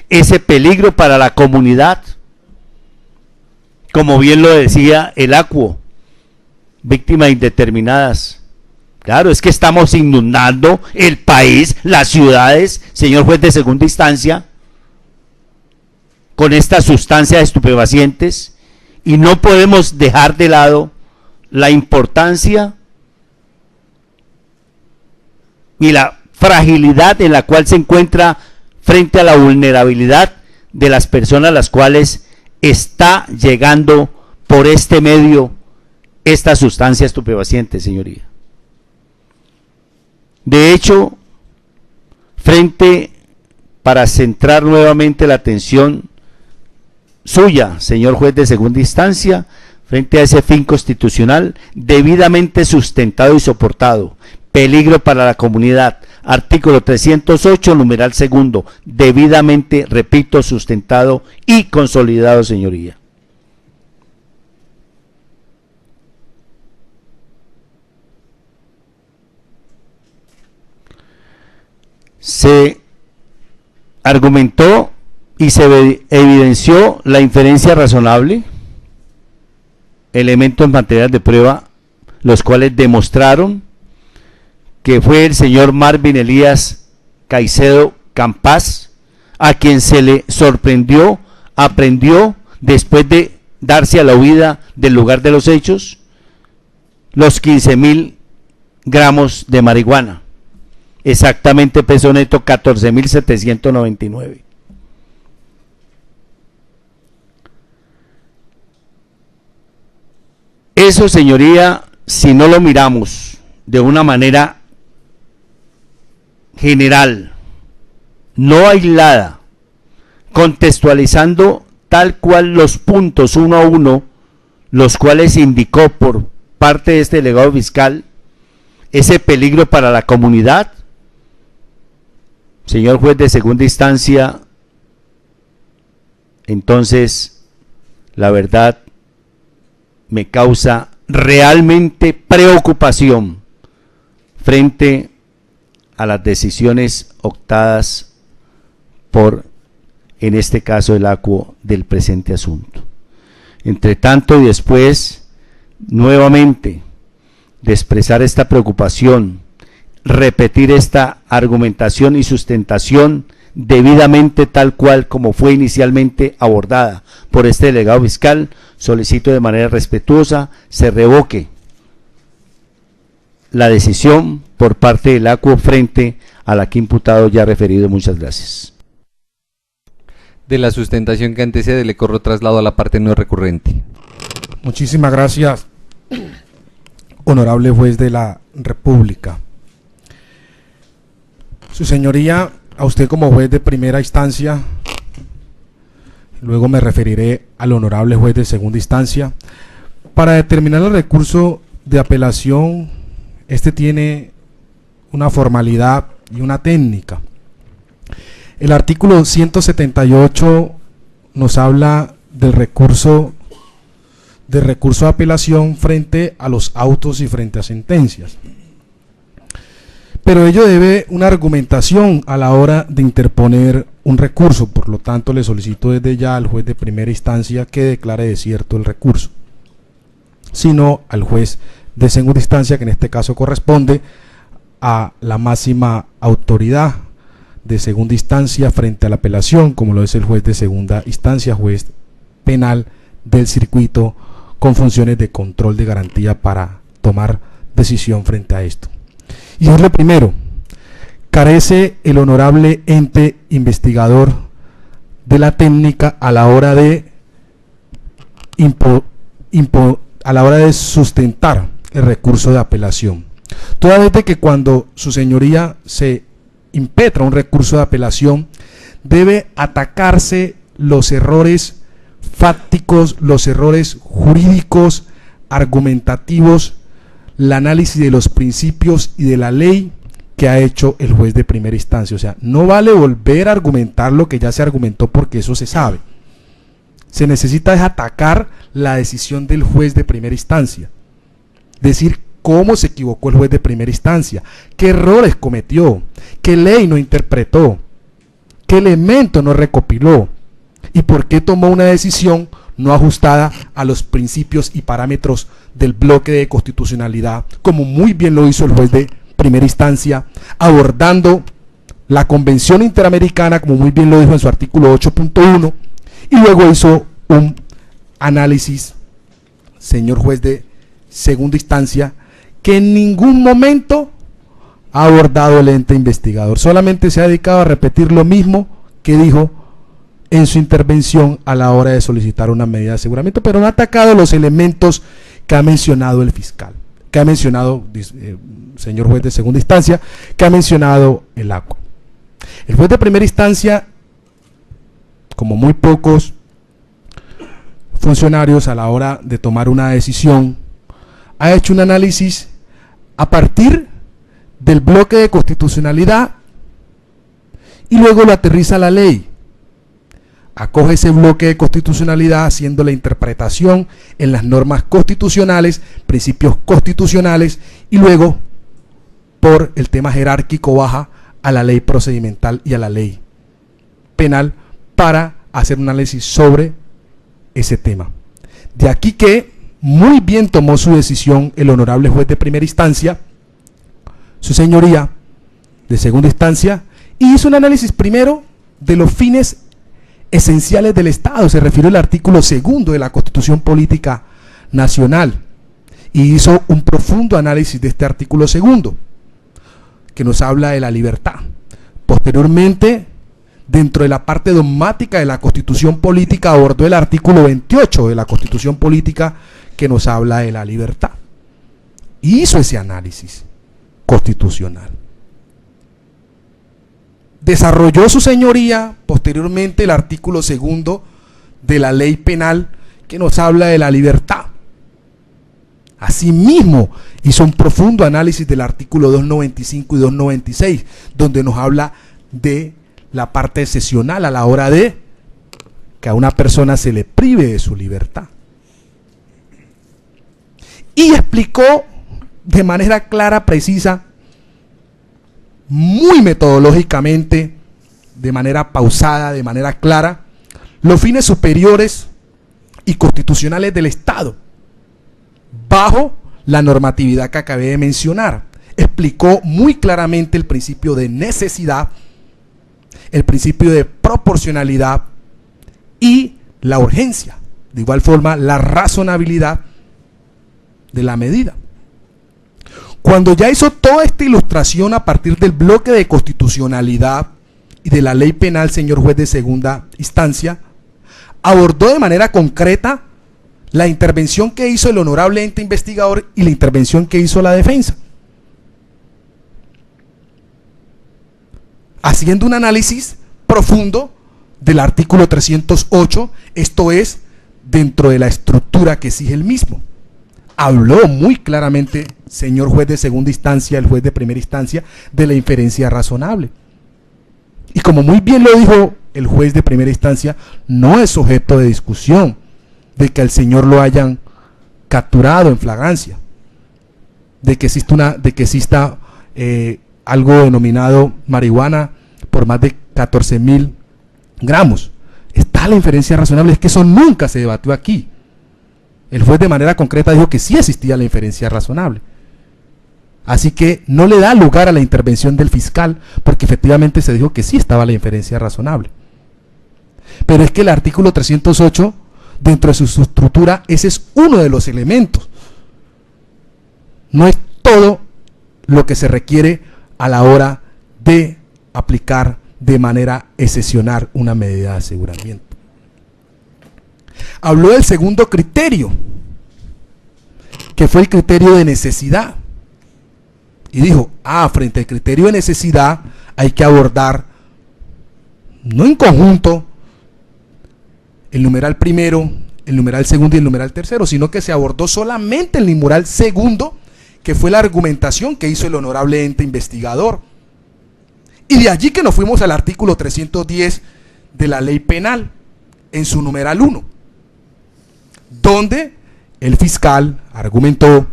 Speaker 2: ese peligro para la comunidad, como bien lo decía el ACUO, víctimas indeterminadas. Claro, es que estamos inundando el país, las ciudades, señor juez de segunda instancia, con estas sustancias estupefacientes, y no podemos dejar de lado la importancia y la fragilidad en la cual se encuentra frente a la vulnerabilidad de las personas a las cuales está llegando por este medio esta sustancia estupefaciente, señoría. De hecho, para centrar nuevamente la atención suya, señor juez de segunda instancia, frente a ese fin constitucional debidamente sustentado y soportado, peligro para la comunidad, artículo 308, numeral segundo, debidamente, repito, sustentado y consolidado, señoría. Se argumentó y se evidenció la inferencia razonable, elementos materiales de prueba, los cuales demostraron que fue el señor Marvin Elías Caicedo Campas a quien se le sorprendió, aprendió después de darse a la huida del lugar de los hechos, los 15.000 gramos de marihuana, exactamente peso neto 14.799. Eso, señoría, si no lo miramos de una manera general, no aislada, contextualizando tal cual los puntos uno a uno, los cuales indicó por parte de este delegado fiscal, ese peligro para la comunidad, señor juez de segunda instancia, entonces la verdad me causa realmente preocupación frente a las decisiones optadas por, en este caso, el ACUO del presente asunto. Entre tanto y después, nuevamente, de expresar esta preocupación, repetir esta argumentación y sustentación debidamente tal cual como fue inicialmente abordada por este delegado fiscal, solicito de manera respetuosa se revoque la decisión por parte del ACUO frente a la que imputado ya referido. Muchas gracias.
Speaker 1: De la sustentación que antecede le corro traslado a la parte no recurrente.
Speaker 3: Muchísimas gracias, honorable juez de la República. Su señoría, a usted como juez de primera instancia, luego me referiré al honorable juez de segunda instancia. Para determinar el recurso de apelación, este tiene una formalidad y una técnica. El artículo 178 nos habla del recurso de apelación frente a los autos y frente a sentencias. Pero ello debe una argumentación a la hora de interponer un recurso, por lo tanto le solicito desde ya al juez de primera instancia que declare desierto el recurso, sino al juez de segunda instancia, que en este caso corresponde a la máxima autoridad de segunda instancia frente a la apelación, como lo es el juez de segunda instancia, juez penal del circuito, con funciones de control de garantía para tomar decisión frente a esto. Y es lo primero, carece el honorable ente investigador de la técnica a la hora de sustentar el recurso de apelación. Toda vez de que cuando su señoría se impetra un recurso de apelación, debe atacarse los errores fácticos, los errores jurídicos, argumentativos, el análisis de los principios y de la ley que ha hecho el juez de primera instancia. O sea, no vale volver a argumentar lo que ya se argumentó porque eso se sabe. Se necesita es atacar la decisión del juez de primera instancia. Decir cómo se equivocó el juez de primera instancia, qué errores cometió, qué ley no interpretó, qué elemento no recopiló y por qué tomó una decisión no ajustada a los principios y parámetros del bloque de constitucionalidad, como muy bien lo hizo el juez de primera instancia, abordando la Convención Interamericana, como muy bien lo dijo en su artículo 8.1, y luego hizo un análisis, señor juez de segunda instancia, que en ningún momento ha abordado el ente investigador, solamente se ha dedicado a repetir lo mismo que dijo en su intervención a la hora de solicitar una medida de aseguramiento, pero no ha atacado los elementos que ha mencionado el fiscal, que ha mencionado, señor juez de segunda instancia, que ha mencionado el ACUA. El juez de primera instancia, como muy pocos funcionarios a la hora de tomar una decisión, ha hecho un análisis a partir del bloque de constitucionalidad y luego lo aterriza a la ley. Acoge ese bloque de constitucionalidad haciendo la interpretación en las normas constitucionales, principios constitucionales, y luego por el tema jerárquico baja a la ley procedimental y a la ley penal para hacer un análisis sobre ese tema. De aquí que muy bien tomó su decisión el honorable juez de primera instancia, su señoría de segunda instancia, y hizo un análisis primero de los fines esenciales del Estado. Se refirió al artículo 2 de la Constitución Política Nacional y hizo un profundo análisis de este artículo 2 que nos habla de la libertad. Posteriormente, dentro de la parte dogmática de la Constitución Política, abordó el artículo 28 de la Constitución Política que nos habla de la libertad. Y hizo ese análisis constitucional. Desarrolló su señoría posteriormente el artículo 2 de la ley penal que nos habla de la libertad. Asimismo, hizo un profundo análisis del artículo 295 y 296, donde nos habla de la parte excepcional a la hora de que a una persona se le prive de su libertad. Y explicó de manera clara, precisa, muy metodológicamente, de manera pausada, de manera clara, los fines superiores y constitucionales del Estado, bajo la normatividad que acabé de mencionar. Explicó muy claramente el principio de necesidad, el principio de proporcionalidad y la urgencia. De igual forma, la razonabilidad de la medida. Cuando ya hizo toda esta ilustración a partir del bloque de constitucionalidad y de la ley penal, señor juez de segunda instancia, abordó de manera concreta la intervención que hizo el honorable ente investigador y la intervención que hizo la defensa, haciendo un análisis profundo del artículo 308, esto es, dentro de la estructura que exige el mismo. Habló muy claramente, señor juez de segunda instancia, el juez de primera instancia, de la inferencia razonable. Y como muy bien lo dijo el juez de primera instancia, no es objeto de discusión de que al señor lo hayan capturado en flagrancia, de que exista algo denominado marihuana por más de 14.000 gramos. Está la inferencia razonable, es que eso nunca se debatió aquí. El juez de manera concreta dijo que sí existía la inferencia razonable. Así que no le da lugar a la intervención del fiscal, porque efectivamente se dijo que sí estaba la inferencia razonable. Pero es que el artículo 308, dentro de su estructura, ese es uno de los elementos. No es todo lo que se requiere a la hora de aplicar de manera excepcional una medida de aseguramiento. Habló del segundo criterio, que fue el criterio de necesidad. Y dijo, frente al criterio de necesidad hay que abordar, no en conjunto, el numeral primero, el numeral segundo y el numeral tercero, sino que se abordó solamente el numeral segundo, que fue la argumentación que hizo el honorable ente investigador. Y de allí que nos fuimos al artículo 310 de la ley penal, en su numeral 1, donde el fiscal argumentó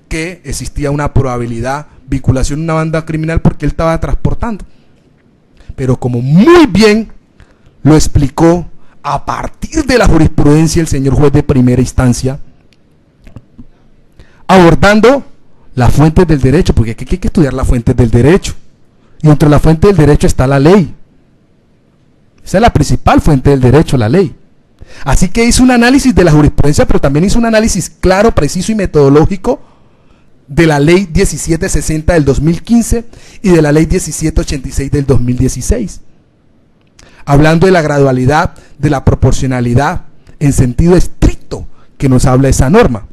Speaker 3: que existía una probabilidad de vinculación a una banda criminal porque él estaba transportando. Pero como muy bien lo explicó a partir de la jurisprudencia el señor juez de primera instancia, abordando las fuentes del derecho, porque aquí hay que estudiar las fuentes del derecho, y entre la fuente del derecho está la ley. Esa es la principal fuente del derecho, la ley. Así que hizo un análisis de la jurisprudencia, pero también hizo un análisis claro, preciso y metodológico de la ley 1760 del 2015 y de la ley 1786 del 2016. Hablando de la gradualidad, de la proporcionalidad en sentido estricto que nos habla esa norma.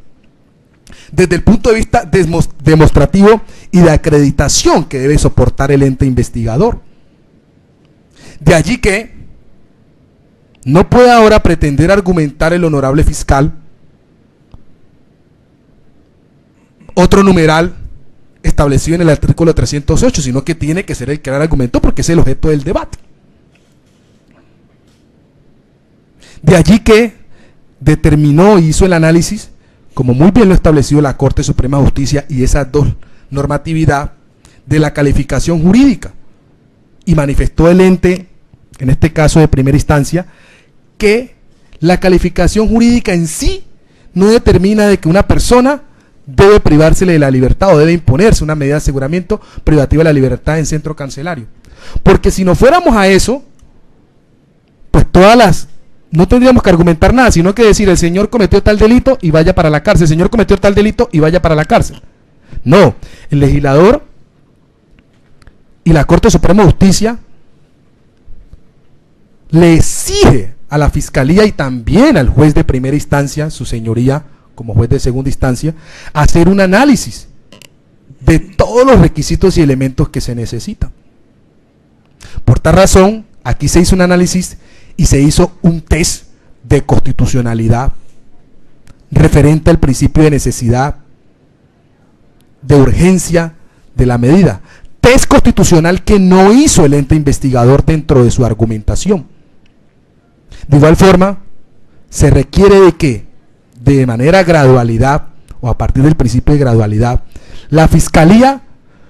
Speaker 3: Desde el punto de vista demostrativo y de acreditación que debe soportar el ente investigador. De allí que no puede ahora pretender argumentar el honorable fiscal otro numeral establecido en el artículo 308, sino que tiene que ser el que el argumento porque es el objeto del debate. De allí que determinó y hizo el análisis, como muy bien lo estableció la Corte Suprema de Justicia y esas dos normatividad de la calificación jurídica, y manifestó el ente, en este caso de primera instancia, que la calificación jurídica en sí no determina de que una persona debe privársele de la libertad o debe imponerse una medida de aseguramiento privativa de la libertad en centro carcelario. Porque si no fuéramos a eso, pues no tendríamos que argumentar nada, sino que decir el señor cometió tal delito y vaya para la cárcel, el señor cometió tal delito y vaya para la cárcel. No, el legislador y la Corte Suprema de Justicia le exige a la Fiscalía y también al juez de primera instancia, su señoría como juez de segunda instancia, hacer un análisis de todos los requisitos y elementos que se necesitan. Por tal razón, aquí se hizo un análisis y se hizo un test de constitucionalidad referente al principio de necesidad, de urgencia de la medida. Test constitucional que no hizo el ente investigador dentro de su argumentación. De igual forma, se requiere de que, de manera gradualidad, o a partir del principio de gradualidad, la Fiscalía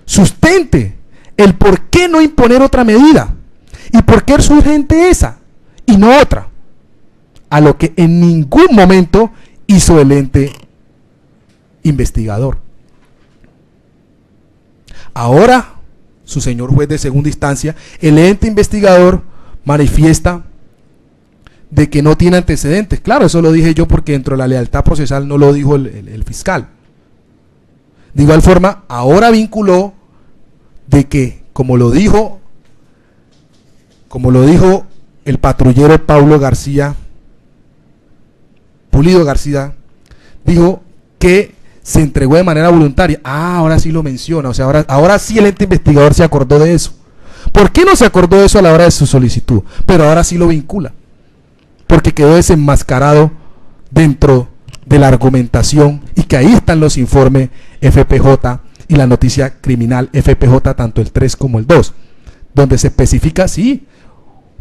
Speaker 3: sustente el por qué no imponer otra medida, y por qué es urgente esa, y no otra, a lo que en ningún momento hizo el ente investigador. Ahora, su señor juez de segunda instancia, el ente investigador manifiesta de que no tiene antecedentes. Claro, eso lo dije yo porque dentro de la lealtad procesal no lo dijo el fiscal. De igual forma, ahora vinculó de que, como lo dijo el patrullero Pulido García, dijo que se entregó de manera voluntaria. Ahora sí lo menciona, o sea, ahora sí el ente investigador se acordó de eso. ¿Por qué no se acordó de eso a la hora de su solicitud? Pero ahora sí lo vincula, porque quedó desenmascarado dentro de la argumentación, y que ahí están los informes FPJ y la noticia criminal FPJ, tanto el 3 como el 2, donde se especifica, sí,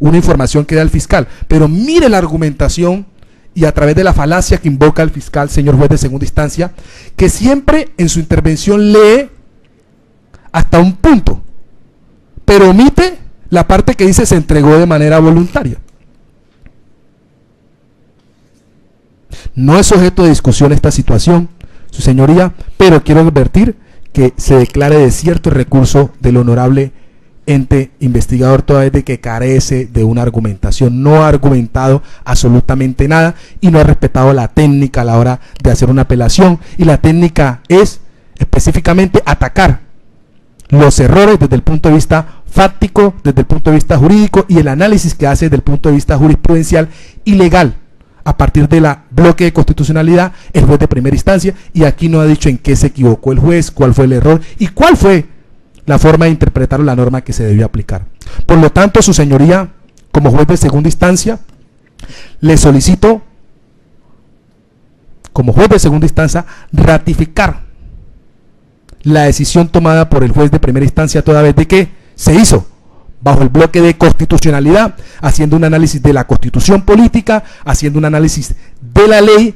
Speaker 3: una información que da el fiscal, pero mire la argumentación y a través de la falacia que invoca el fiscal, señor juez de segunda instancia, que siempre en su intervención lee hasta un punto, pero omite la parte que dice se entregó de manera voluntaria. No es objeto de discusión esta situación, su señoría, pero quiero advertir que se declare desierto el recurso del honorable ente investigador, toda vez de que carece de una argumentación. No ha argumentado absolutamente nada y no ha respetado la técnica a la hora de hacer una apelación, y la técnica es específicamente atacar los errores desde el punto de vista fáctico, desde el punto de vista jurídico, y el análisis que hace desde el punto de vista jurisprudencial y legal a partir de la bloque de constitucionalidad el juez de primera instancia. Y aquí no ha dicho en qué se equivocó el juez, cuál fue el error y cuál fue la forma de interpretar la norma que se debió aplicar. Por lo tanto, su señoría, como juez de segunda instancia, le solicito, como juez de segunda instancia, ratificar la decisión tomada por el juez de primera instancia, toda vez de que se hizo bajo el bloque de constitucionalidad, haciendo un análisis de la constitución política, haciendo un análisis de la ley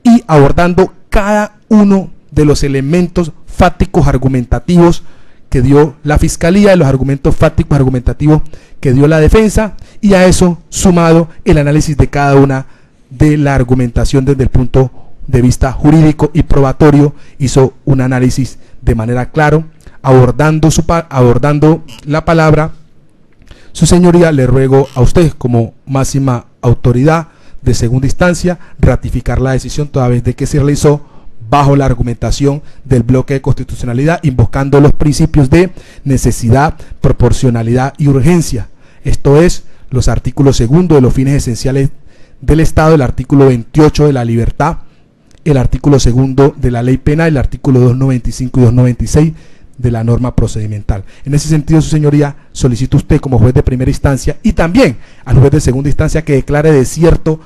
Speaker 3: y abordando cada uno de los elementos fácticos argumentativos que dio la fiscalía, de los argumentos fácticos argumentativos que dio la defensa, y a eso sumado el análisis de cada una de la argumentación desde el punto de vista jurídico y probatorio. Hizo un análisis de manera clara, abordando la palabra. Su señoría, le ruego a usted, como máxima autoridad de segunda instancia, ratificar la decisión toda vez de que se realizó bajo la argumentación del bloque de constitucionalidad, invocando los principios de necesidad, proporcionalidad y urgencia. Esto es, los artículos 2 de los fines esenciales del Estado, el artículo 28 de la libertad, el artículo 2 de la ley penal, el artículo 295 y 296 de la norma procedimental. En ese sentido, su señoría, solicita usted como juez de primera instancia y también al juez de segunda instancia que declare desierto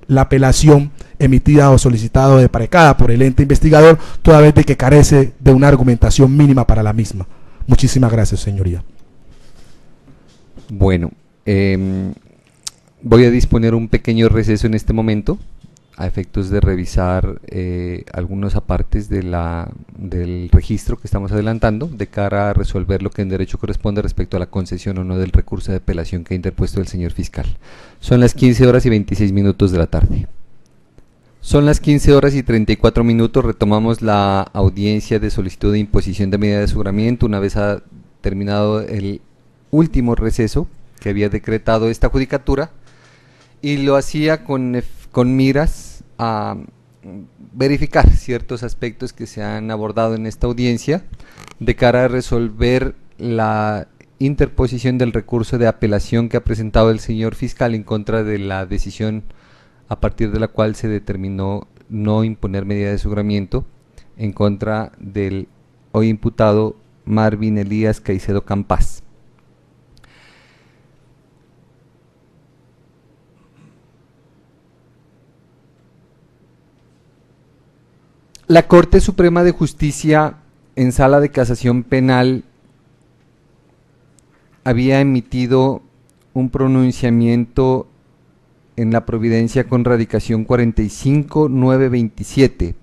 Speaker 3: la apelación emitida o solicitada o deprecada por el ente investigador, toda vez de que carece de una argumentación mínima para la misma. Muchísimas gracias, señoría.
Speaker 1: Bueno, voy a disponer un pequeño receso en este momento a efectos de revisar algunos apartes del registro que estamos adelantando de cara a resolver lo que en derecho corresponde respecto a la concesión o no del recurso de apelación que ha interpuesto el señor fiscal. Son las 15 horas y 26 minutos de la tarde. Son las 15 horas y 34 minutos, retomamos la audiencia de solicitud de imposición de medida de aseguramiento una vez ha terminado el último receso que había decretado esta judicatura, y lo hacía con miras a verificar ciertos aspectos que se han abordado en esta audiencia de cara a resolver la interposición del recurso de apelación que ha presentado el señor fiscal en contra de la decisión a partir de la cual se determinó no imponer medida de aseguramiento en contra del hoy imputado Marvin Elías Caicedo Campas. La Corte Suprema de Justicia en Sala de Casación Penal había emitido un pronunciamiento en la providencia con radicación 45927,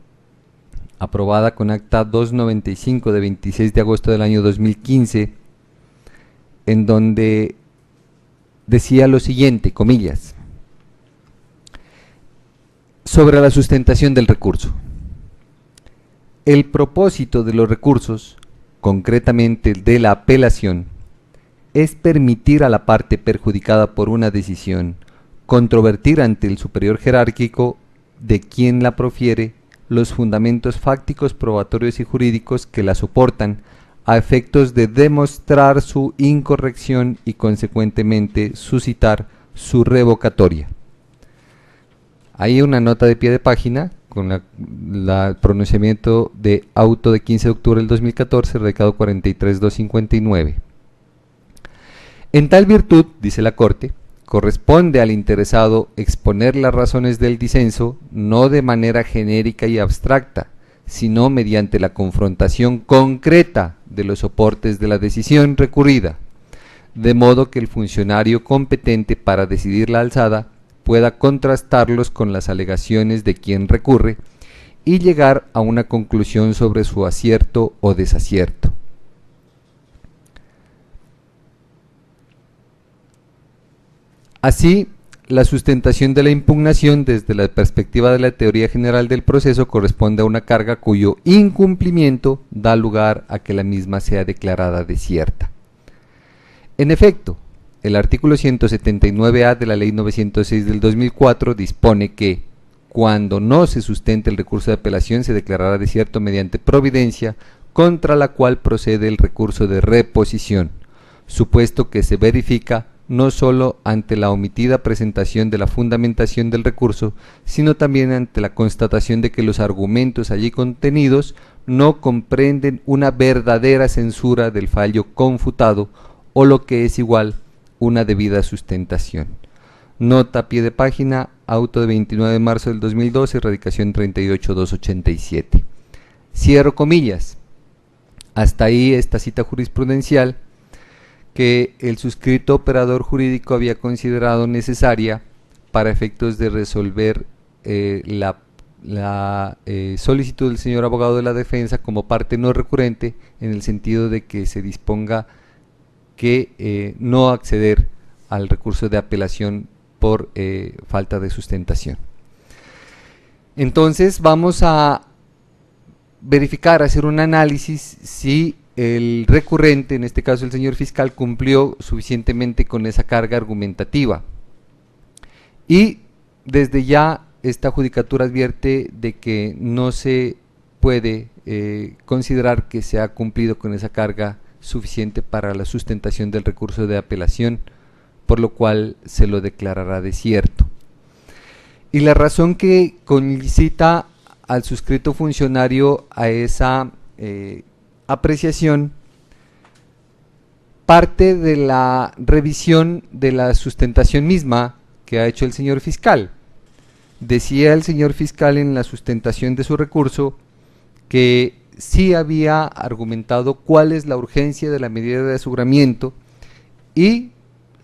Speaker 1: aprobada con acta 295 de 26 de agosto del año 2015, en donde decía lo siguiente, comillas, sobre la sustentación del recurso. El propósito de los recursos, concretamente de la apelación, es permitir a la parte perjudicada por una decisión controvertir ante el superior jerárquico de quien la profiere los fundamentos fácticos, probatorios y jurídicos que la soportan a efectos de demostrar su incorrección y consecuentemente suscitar su revocatoria. Hay una nota de pie de página con el pronunciamiento de auto de 15 de octubre del 2014, radicado 43259. En tal virtud, dice la Corte, corresponde al interesado exponer las razones del disenso no de manera genérica y abstracta, sino mediante la confrontación concreta de los soportes de la decisión recurrida, de modo que el funcionario competente para decidir la alzada pueda contrastarlos con las alegaciones de quien recurre y llegar a una conclusión sobre su acierto o desacierto. Así, la sustentación de la impugnación desde la perspectiva de la teoría general del proceso corresponde a una carga cuyo incumplimiento da lugar a que la misma sea declarada desierta. En efecto, el artículo 179A de la Ley 906 del 2004 dispone que, cuando no se sustente el recurso de apelación, se declarará desierto mediante providencia contra la cual procede el recurso de reposición, supuesto que se verifica no sólo ante la omitida presentación de la fundamentación del recurso, sino también ante la constatación de que los argumentos allí contenidos no comprenden una verdadera censura del fallo confutado o lo que es igual, una debida sustentación. Nota a pie de página, auto de 29 de marzo del 2012, radicación 38287. Cierro comillas. Hasta ahí esta cita jurisprudencial que el suscrito operador jurídico había considerado necesaria para efectos de resolver la solicitud del señor abogado de la defensa como parte no recurrente, en el sentido de que se disponga que no acceder al recurso de apelación por falta de sustentación. Entonces vamos a verificar, hacer un análisis si el recurrente, en este caso el señor fiscal, cumplió suficientemente con esa carga argumentativa. Y desde ya esta judicatura advierte de que no se puede considerar que se ha cumplido con esa carga suficiente para la sustentación del recurso de apelación, por lo cual se lo declarará desierto. Y la razón que concita al suscrito funcionario a esa apreciación parte de la revisión de la sustentación misma que ha hecho el señor fiscal. Decía el señor fiscal en la sustentación de su recurso que sí había argumentado cuál es la urgencia de la medida de aseguramiento, y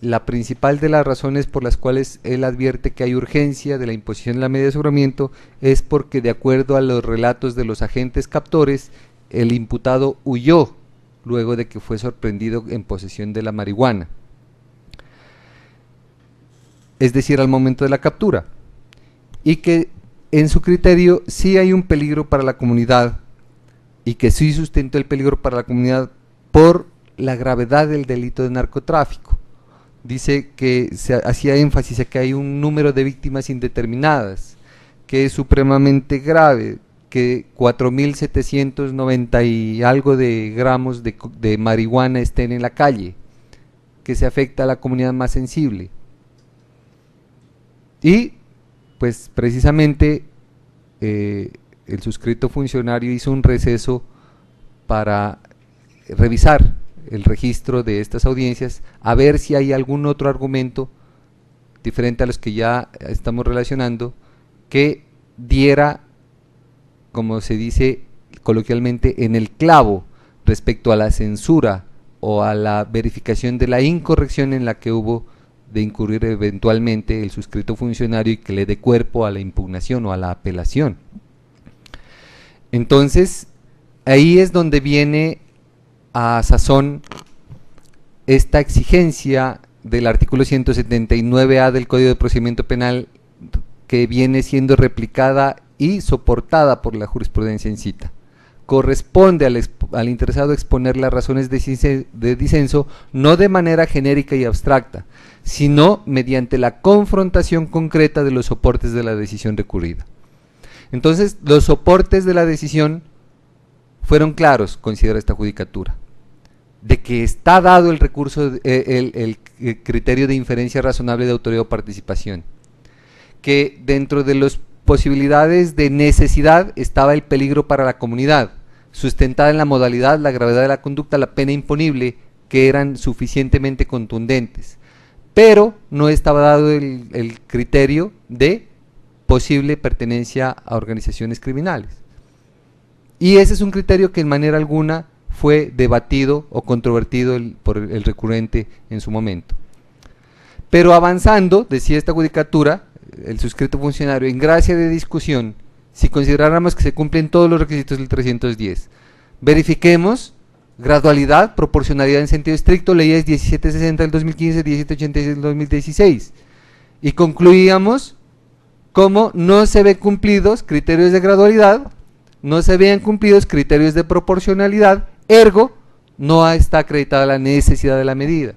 Speaker 1: la principal de las razones por las cuales él advierte que hay urgencia de la imposición de la medida de aseguramiento es porque, de acuerdo a los relatos de los agentes captores, el imputado huyó luego de que fue sorprendido en posesión de la marihuana, es decir, al momento de la captura, y que en su criterio sí hay un peligro para la comunidad, y que sí sustentó el peligro para la comunidad por la gravedad del delito de narcotráfico. Dice que se hacía énfasis a que hay un número de víctimas indeterminadas, que es supremamente grave, que 4.790 y algo de gramos de marihuana estén en la calle, que se afecta a la comunidad más sensible. Y pues precisamente el suscrito funcionario hizo un receso para revisar el registro de estas audiencias, a ver si hay algún otro argumento diferente a los que ya estamos relacionando, que diera, como se dice coloquialmente, en el clavo respecto a la censura o a la verificación de la incorrección en la que hubo de incurrir eventualmente el suscrito funcionario, y que le dé cuerpo a la impugnación o a la apelación. Entonces, ahí es donde viene a sazón esta exigencia del artículo 179A del Código de Procedimiento Penal, que viene siendo replicada y soportada por la jurisprudencia en cita. Corresponde al interesado exponer las razones de disenso, no de manera genérica y abstracta, sino mediante la confrontación concreta de los soportes de la decisión recurrida. Entonces, los soportes de la decisión fueron claros, considera esta judicatura, de que está dado el recurso, el criterio de inferencia razonable de autoridad o participación, que dentro de las posibilidades de necesidad estaba el peligro para la comunidad, sustentada en la modalidad, la gravedad de la conducta, la pena imponible, que eran suficientemente contundentes, pero no estaba dado el criterio de posible pertenencia a organizaciones criminales. Y ese es un criterio que en manera alguna fue debatido o controvertido por el recurrente en su momento. Pero avanzando, decía esta judicatura, el suscrito funcionario, en gracia de discusión, si consideráramos que se cumplen todos los requisitos del 310, verifiquemos gradualidad, proporcionalidad en sentido estricto, leyes 1760 del 2015, 1786 del 2016, y concluíamos como no se ven cumplidos criterios de gradualidad, no se vean cumplidos criterios de proporcionalidad, ergo no está acreditada la necesidad de la medida.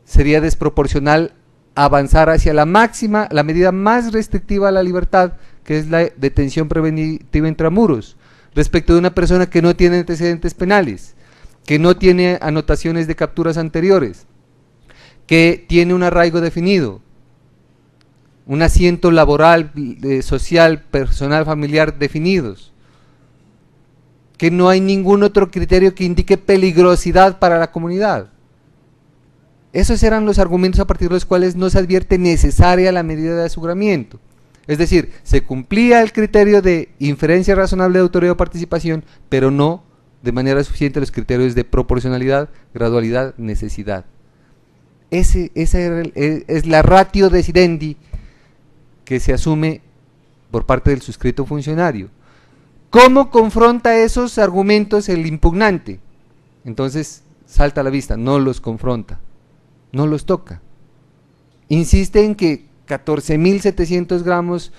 Speaker 1: Sería desproporcional avanzar hacia la máxima, la medida más restrictiva a la libertad, que es la detención preventiva intramuros, respecto de una persona que no tiene antecedentes penales, que no tiene anotaciones de capturas anteriores, que tiene un arraigo definido, un asiento laboral, social, personal, familiar definidos, que no hay ningún otro criterio que indique peligrosidad para la comunidad. Esos eran los argumentos a partir de los cuales no se advierte necesaria la medida de aseguramiento. Es decir, se cumplía el criterio de inferencia razonable de autoridad o participación, pero no de manera suficiente los criterios de proporcionalidad, gradualidad, necesidad. Esa es la ratio decidendi que se asume por parte del suscrito funcionario. ¿Cómo confronta esos argumentos el impugnante? Entonces salta a la vista, no los confronta, no los toca. Insiste en que 14.700 gramos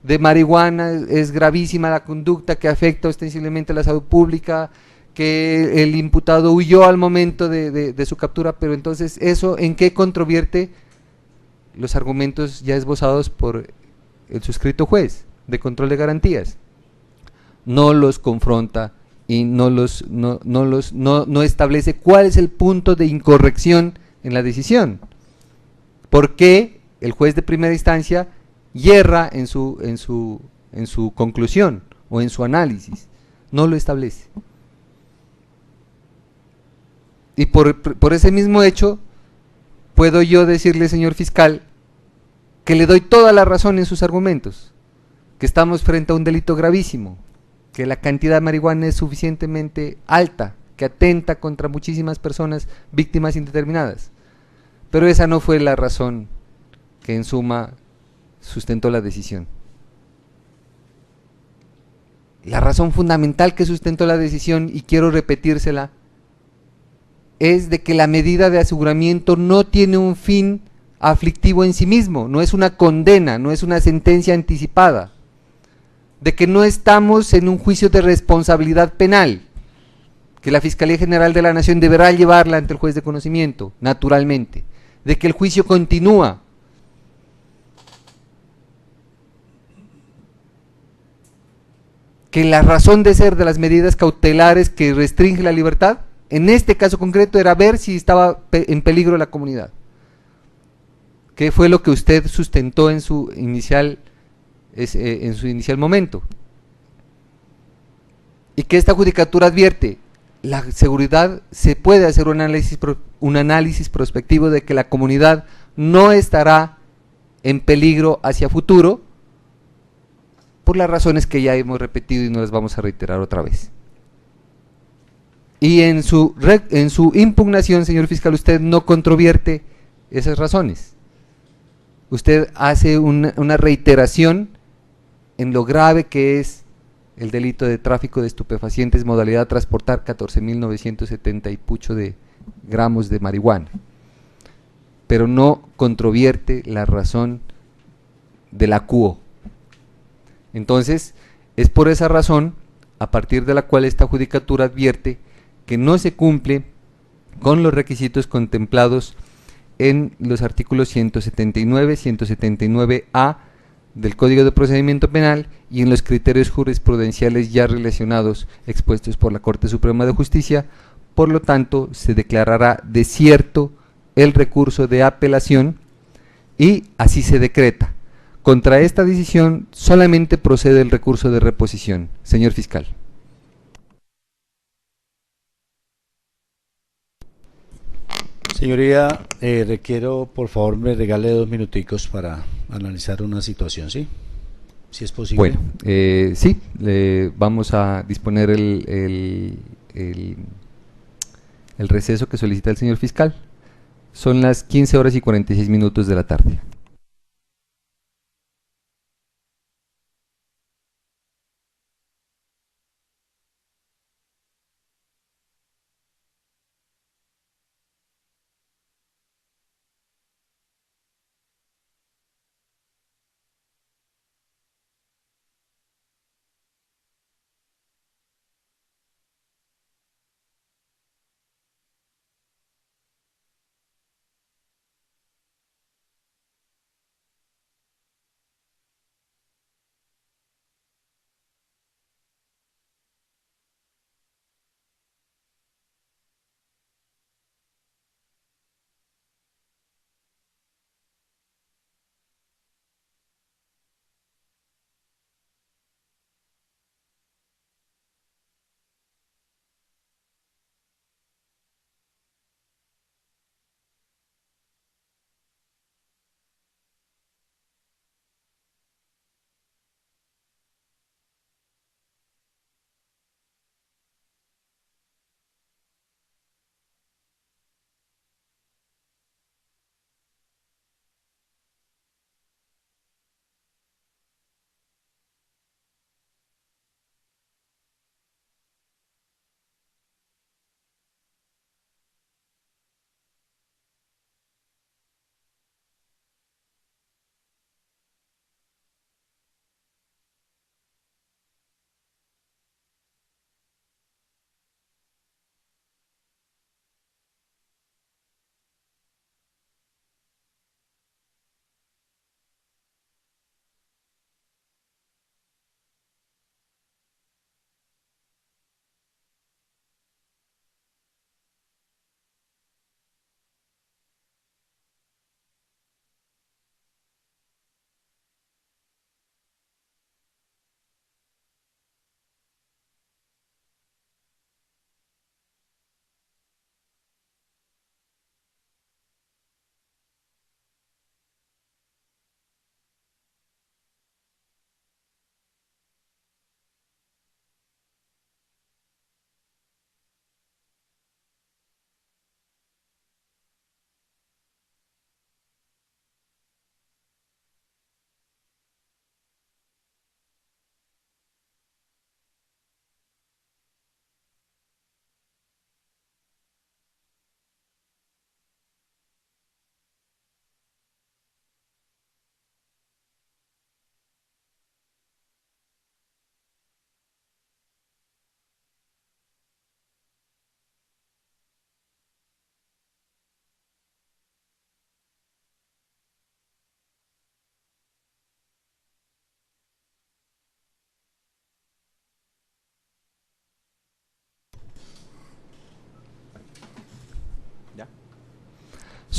Speaker 1: de marihuana es gravísima la conducta que afecta ostensiblemente a la salud pública, que el imputado huyó al momento de su captura, pero entonces eso ¿en qué controvierte los argumentos ya esbozados por el suscrito juez de control de garantías? No los confronta y no establece cuál es el punto de incorrección en la decisión. ¿Por qué el juez de primera instancia yerra en su conclusión o en su análisis? No lo establece. Y por ese mismo hecho, puedo yo decirle, señor fiscal, que le doy toda la razón en sus argumentos, que estamos frente a un delito gravísimo, que la cantidad de marihuana es suficientemente alta, que atenta contra muchísimas personas víctimas indeterminadas. Pero esa no fue la razón que en suma sustentó la decisión. La razón fundamental que sustentó la decisión, y quiero repetírsela, es de que la medida de aseguramiento no tiene un fin aflictivo en sí mismo, no es una condena, no es una sentencia anticipada, de que no estamos en un juicio de responsabilidad penal, que la Fiscalía General de la Nación deberá llevarla ante el juez de conocimiento, naturalmente, de que el juicio continúa, que la razón de ser de las medidas cautelares que restringen la libertad, en este caso concreto, era ver si estaba en peligro la comunidad. ¿Qué fue lo que usted sustentó en su inicial momento? Y que esta judicatura advierte, la seguridad, se puede hacer un análisis prospectivo de que la comunidad no estará en peligro hacia futuro, por las razones que ya hemos repetido y no las vamos a reiterar otra vez. Y en su impugnación, señor fiscal, usted no controvierte esas razones. Usted hace una reiteración en lo grave que es el delito de tráfico de estupefacientes, modalidad transportar 14.970 y pucho de gramos de marihuana, pero no controvierte la razón de la QO. Entonces, es por esa razón, a partir de la cual esta judicatura advierte que no se cumple con los requisitos contemplados en los artículos 179, 179A del Código de Procedimiento Penal y en los criterios jurisprudenciales ya relacionados expuestos por la Corte Suprema de Justicia. Por lo tanto, se declarará desierto el recurso de apelación y así se decreta. Contra esta decisión solamente procede el recurso de reposición. Señor fiscal.
Speaker 2: Señoría, requiero, por favor, me regale 2 minuticos para analizar una situación, ¿sí? Si es posible.
Speaker 1: Bueno, sí, vamos a disponer el receso que solicita el señor fiscal. Son las 15 horas y 46 minutos de la tarde.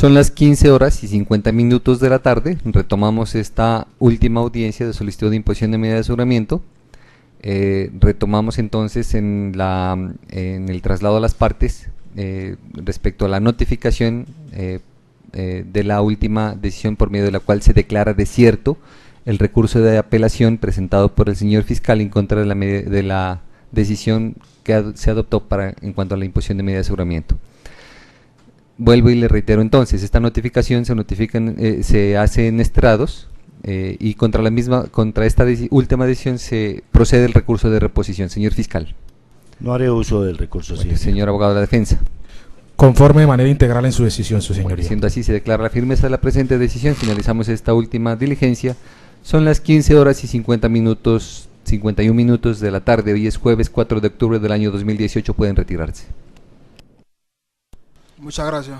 Speaker 1: Son las 15 horas y 50 minutos de la tarde. Retomamos esta última audiencia de solicitud de imposición de medida de aseguramiento. Retomamos entonces en el traslado a las partes respecto a la notificación de la última decisión por medio de la cual se declara desierto el recurso de apelación presentado por el señor fiscal en contra de la decisión que se adoptó en cuanto a la imposición de medida de aseguramiento. Vuelvo y le reitero entonces, esta notificación se hace en estrados y contra esta última decisión se procede el recurso de reposición. Señor fiscal.
Speaker 2: No haré uso del recurso.
Speaker 1: Bueno, señor abogado de la defensa.
Speaker 3: Conforme de manera integral en su decisión, su señoría.
Speaker 1: Bueno, siendo así, se declara la firmeza de la presente decisión. Finalizamos esta última diligencia. Son las 15 horas y 51 minutos de la tarde. Hoy es jueves 4 de octubre del año 2018. Pueden retirarse.
Speaker 4: Muchas gracias.